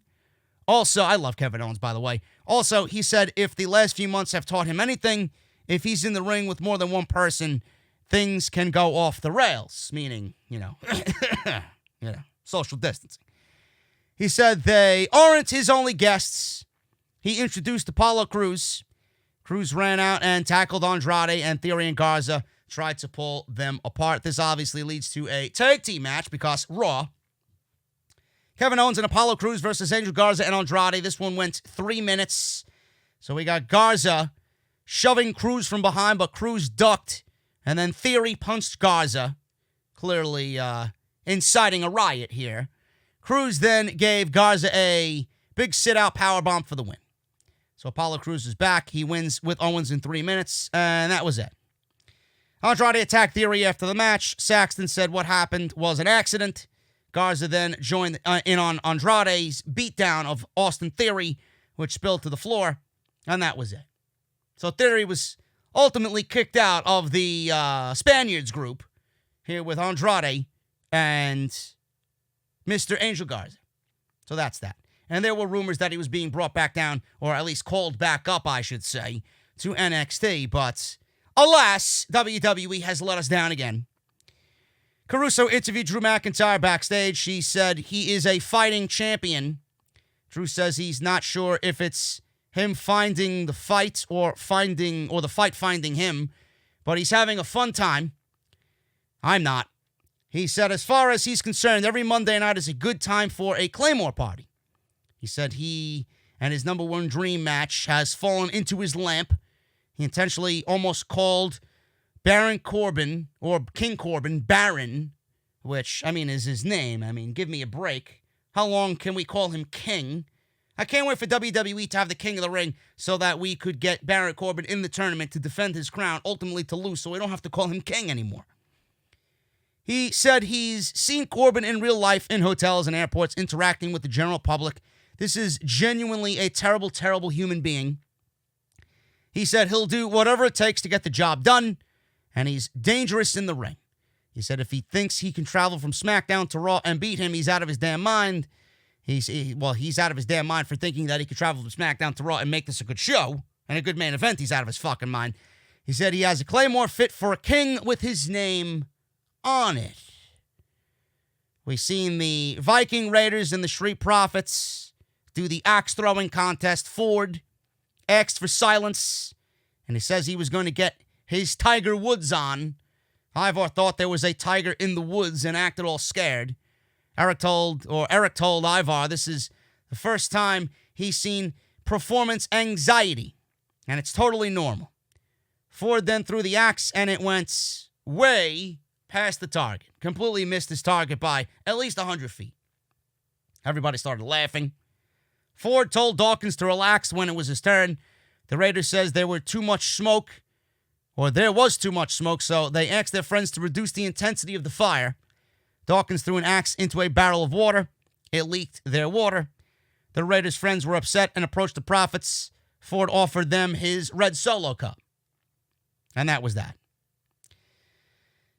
Also, I love Kevin Owens, by the way. Also, he said if the last few months have taught him anything, if he's in the ring with more than one person, things can go off the rails, meaning, social distancing. He said they aren't his only guests. He introduced Apollo Crews. Crews ran out and tackled Andrade, and Theory and Garza tried to pull them apart. This obviously leads to a tag team match because Raw. Kevin Owens and Apollo Crews versus Angel Garza and Andrade. This one went 3 minutes. So we got Garza shoving Crews from behind, but Crews ducked. And then Theory punched Garza, clearly inciting a riot here. Crews then gave Garza a big sit-out powerbomb for the win. So Apollo Crews is back. He wins with Owens in 3 minutes, and that was it. Andrade attacked Theory after the match. Saxton said what happened was an accident. Garza then joined in on Andrade's beatdown of Austin Theory, which spilled to the floor, and that was it. So Theory was ultimately kicked out of the Spaniards group here with Andrade and Mr. Angel Garza. So that's that. And there were rumors that he was being brought back down, or at least called back up, I should say, to NXT, but alas, WWE has let us down again. Caruso interviewed Drew McIntyre backstage. She said he is a fighting champion. Drew says he's not sure if it's him finding the fight or the fight finding him, but he's having a fun time. I'm not. He said as far as he's concerned, every Monday night is a good time for a Claymore party. He said he and his number one dream match has fallen into his lap. He intentionally almost called Baron Corbin, or King Corbin, Baron, which, is his name. Give me a break. How long can we call him King? I can't wait for WWE to have the King of the Ring so that we could get Baron Corbin in the tournament to defend his crown, ultimately to lose, so we don't have to call him King anymore. He said he's seen Corbin in real life in hotels and airports interacting with the general public. This is genuinely a terrible, terrible human being. He said he'll do whatever it takes to get the job done, and he's dangerous in the ring. He said if he thinks he can travel from SmackDown to Raw and beat him, he's out of his damn mind. He's out of his damn mind for thinking that he could travel from SmackDown to Raw and make this a good show and a good main event. He's out of his fucking mind. He said he has a Claymore fit for a king with his name on it. We've seen the Viking Raiders and the Street Profits do the axe-throwing contest. Ford asked for silence, and he says he was going to get his Tiger Woods on. Ivar thought there was a tiger in the woods and acted all scared. Eric told Ivar this is the first time he's seen performance anxiety, and it's totally normal. Ford then threw the axe, and it went way past the target. Completely missed his target by at least 100 feet. Everybody started laughing. Ford told Dawkins to relax when it was his turn. The Raiders says there was too much smoke, so they asked their friends to reduce the intensity of the fire. Dawkins threw an axe into a barrel of water. It leaked their water. The Raiders' friends were upset and approached the Profits. Ford offered them his red Solo cup. And that was that.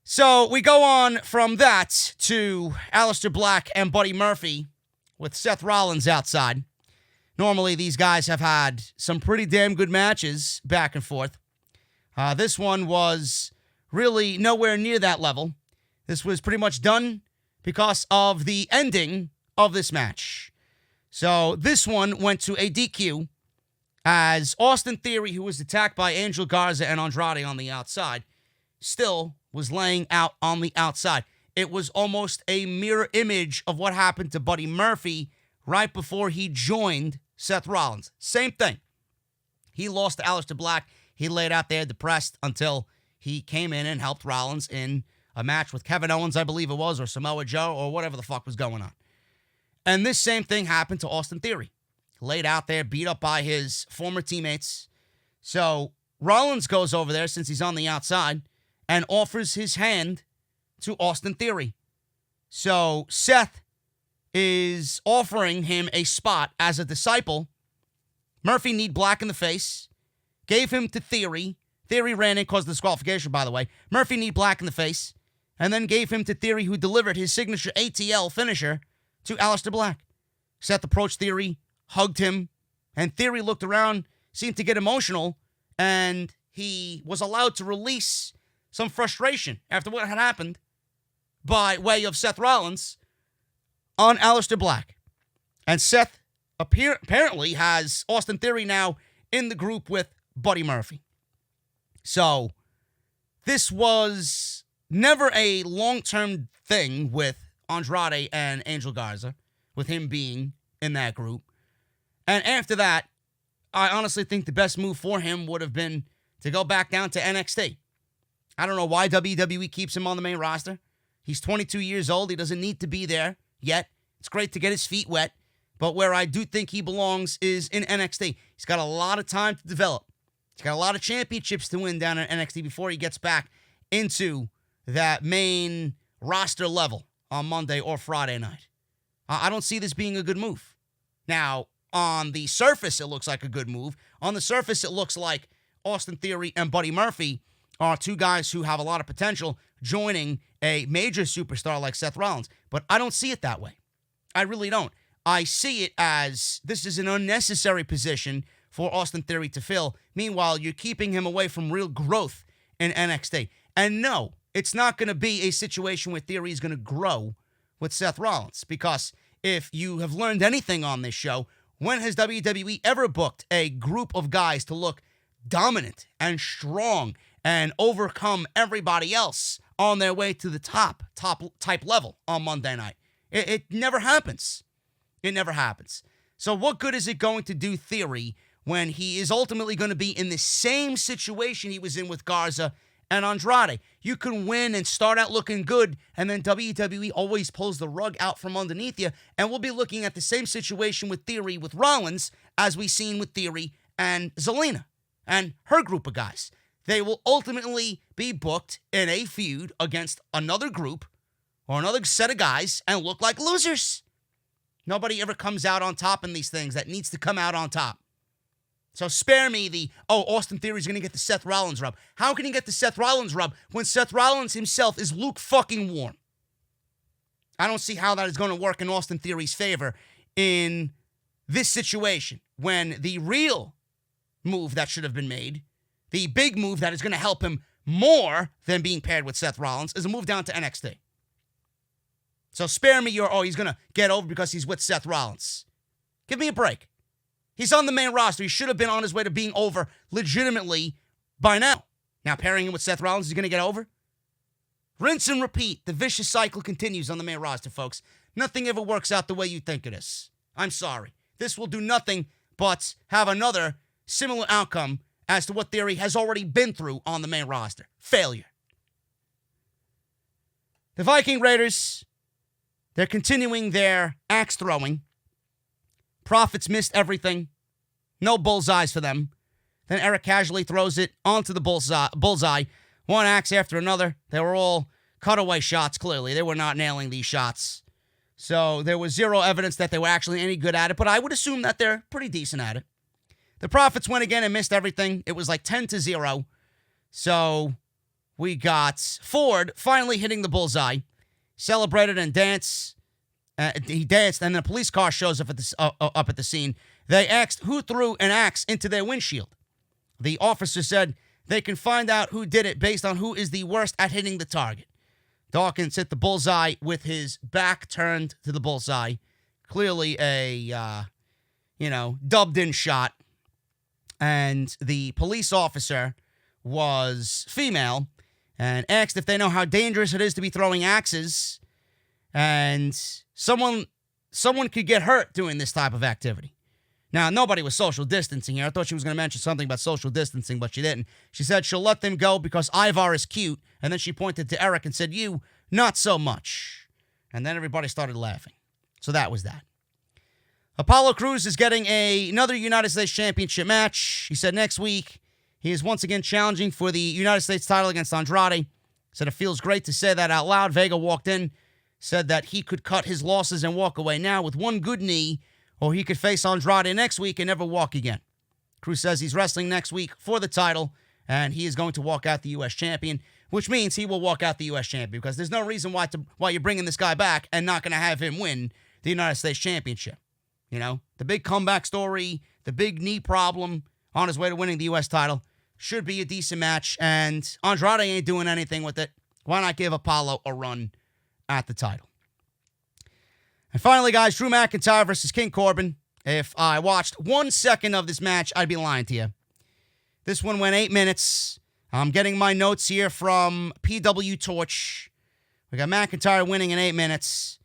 So we go on from that to Aleister Black and Buddy Murphy with Seth Rollins outside. Normally, these guys have had some pretty damn good matches back and forth. This one was really nowhere near that level. This was pretty much done because of the ending of this match. So this one went to a DQ as Austin Theory, who was attacked by Angel Garza and Andrade on the outside, still was laying out on the outside. It was almost a mirror image of what happened to Buddy Murphy right before he joined Seth Rollins. Same thing. He lost to Aleister Black. He laid out there depressed until he came in and helped Rollins in a match with Kevin Owens, I believe it was, or Samoa Joe, or whatever the fuck was going on. And this same thing happened to Austin Theory. Laid out there, beat up by his former teammates. So Rollins goes over there, since he's on the outside, and offers his hand to Austin Theory. So Seth is offering him a spot as a disciple. Murphy kneed Black in the face, gave him to Theory. Theory ran in, caused disqualification, by the way. Murphy kneed Black in the face, and then gave him to Theory, who delivered his signature ATL finisher to Aleister Black. Seth approached Theory, hugged him, and Theory looked around, seemed to get emotional, and he was allowed to release some frustration after what had happened by way of Seth Rollins on Aleister Black. And Seth apparently has Austin Theory now in the group with Buddy Murphy. So this was never a long-term thing with Andrade and Angel Garza, with him being in that group. And after that, I honestly think the best move for him would have been to go back down to NXT. I don't know why WWE keeps him on the main roster. He's 22 years old. He doesn't need to be there yet. It's great to get his feet wet. But where I do think he belongs is in NXT. He's got a lot of time to develop. He's got a lot of championships to win down in NXT before he gets back into that main roster level on Monday or Friday night. I don't see this being a good move. Now, on the surface, it looks like a good move. On the surface, it looks like Austin Theory and Buddy Murphy are two guys who have a lot of potential joining a major superstar like Seth Rollins. But I don't see it that way. I really don't. I see it as this is an unnecessary position for Austin Theory to fill. Meanwhile, you're keeping him away from real growth in NXT. And no, it's not going to be a situation where Theory is going to grow with Seth Rollins. Because if you have learned anything on this show, when has WWE ever booked a group of guys to look dominant and strong and overcome everybody else on their way to the top type level on Monday night? It never happens. It never happens. So what good is it going to do Theory when he is ultimately going to be in the same situation he was in with Garza and Andrade? You can win and start out looking good, and then WWE always pulls the rug out from underneath you, and we'll be looking at the same situation with Theory with Rollins as we've seen with Theory and Zelina and her group of guys. They will ultimately be booked in a feud against another group or another set of guys and look like losers. Nobody ever comes out on top in these things that needs to come out on top. So spare me the, Austin Theory's going to get the Seth Rollins rub. How can he get the Seth Rollins rub when Seth Rollins himself is Luke fucking Warm? I don't see how that is going to work in Austin Theory's favor in this situation when the real move that should have been made, the big move that is going to help him more than being paired with Seth Rollins, is a move down to NXT. So spare me your, he's going to get over because he's with Seth Rollins. Give me a break. He's on the main roster. He should have been on his way to being over legitimately by now. Now pairing him with Seth Rollins, he's going to get over? Rinse and repeat. The vicious cycle continues on the main roster, folks. Nothing ever works out the way you think it is. I'm sorry. This will do nothing but have another similar outcome as to what Theory has already been through on the main roster. Failure. The Viking Raiders, they're continuing their axe throwing. Profits missed everything. No bullseyes for them. Then Eric casually throws it onto the bullseye. One axe after another. They were all cutaway shots, clearly. They were not nailing these shots. So there was zero evidence that they were actually any good at it, but I would assume that they're pretty decent at it. The Profits went again and missed everything. It was like 10-0. So we got Ford finally hitting the bullseye. Celebrated and danced. He danced, and then a police car shows up at the scene. They asked who threw an axe into their windshield. The officer said they can find out who did it based on who is the worst at hitting the target. Dawkins hit the bullseye with his back turned to the bullseye. Clearly a, dubbed-in shot. And the police officer was female and asked if they know how dangerous it is to be throwing axes. And someone could get hurt doing this type of activity. Now, nobody was social distancing here. I thought she was going to mention something about social distancing, but she didn't. She said she'll let them go because Ivar is cute. And then she pointed to Eric and said, you, not so much. And then everybody started laughing. So that was that. Apollo Crews is getting another United States Championship match. He said next week he is once again challenging for the United States title against Andrade. Said it feels great to say that out loud. Vega walked in, said that he could cut his losses and walk away now with one good knee, or he could face Andrade next week and never walk again. Crews says he's wrestling next week for the title and he is going to walk out the U.S. champion, which means he will walk out the U.S. champion because there's no reason why you're bringing this guy back and not going to have him win the United States Championship. You know, the big comeback story, the big knee problem on his way to winning the U.S. title should be a decent match, and Andrade ain't doing anything with it. Why not give Apollo a run at the title? And finally, guys, Drew McIntyre versus King Corbin. If I watched 1 second of this match, I'd be lying to you. This one went 8 minutes. I'm getting my notes here from PW Torch. We got McIntyre winning in 8 minutes.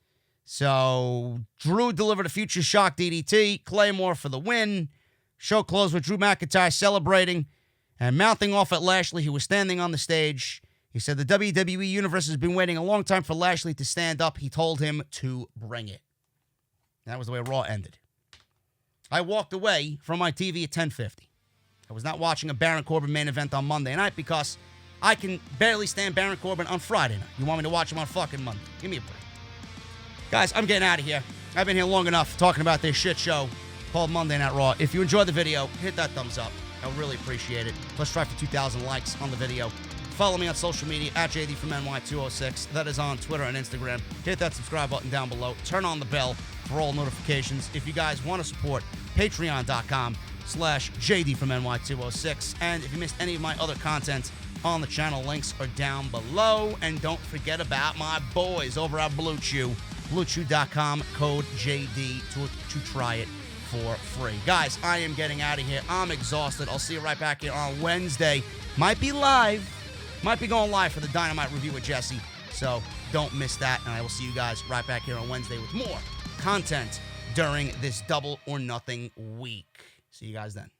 So, Drew delivered a Future Shock DDT. Claymore for the win. Show closed with Drew McIntyre celebrating and mouthing off at Lashley, who was standing on the stage. He said the WWE Universe has been waiting a long time for Lashley to stand up. He told him to bring it. That was the way Raw ended. I walked away from my TV at 10:50. I was not watching a Baron Corbin main event on Monday night because I can barely stand Baron Corbin on Friday night. You want me to watch him on fucking Monday? Give me a break. Guys, I'm getting out of here. I've been here long enough talking about this shit show called Monday Night Raw. If you enjoyed the video, hit that thumbs up. I would really appreciate it. Let's try for 2,000 likes on the video. Follow me on social media at JDfromNY206. That is on Twitter and Instagram. Hit that subscribe button down below. Turn on the bell for all notifications. If you guys want to support, patreon.com/JDfromNY206. And if you missed any of my other content on the channel, links are down below. And don't forget about my boys over at Blue Chew. BlueChew.com, code JD to try it for free. Guys, I am getting out of here. I'm exhausted. I'll see you right back here on Wednesday. Might be live. Might be going live for the Dynamite review with Jesse. So don't miss that. And I will see you guys right back here on Wednesday with more content during this Double or Nothing week. See you guys then.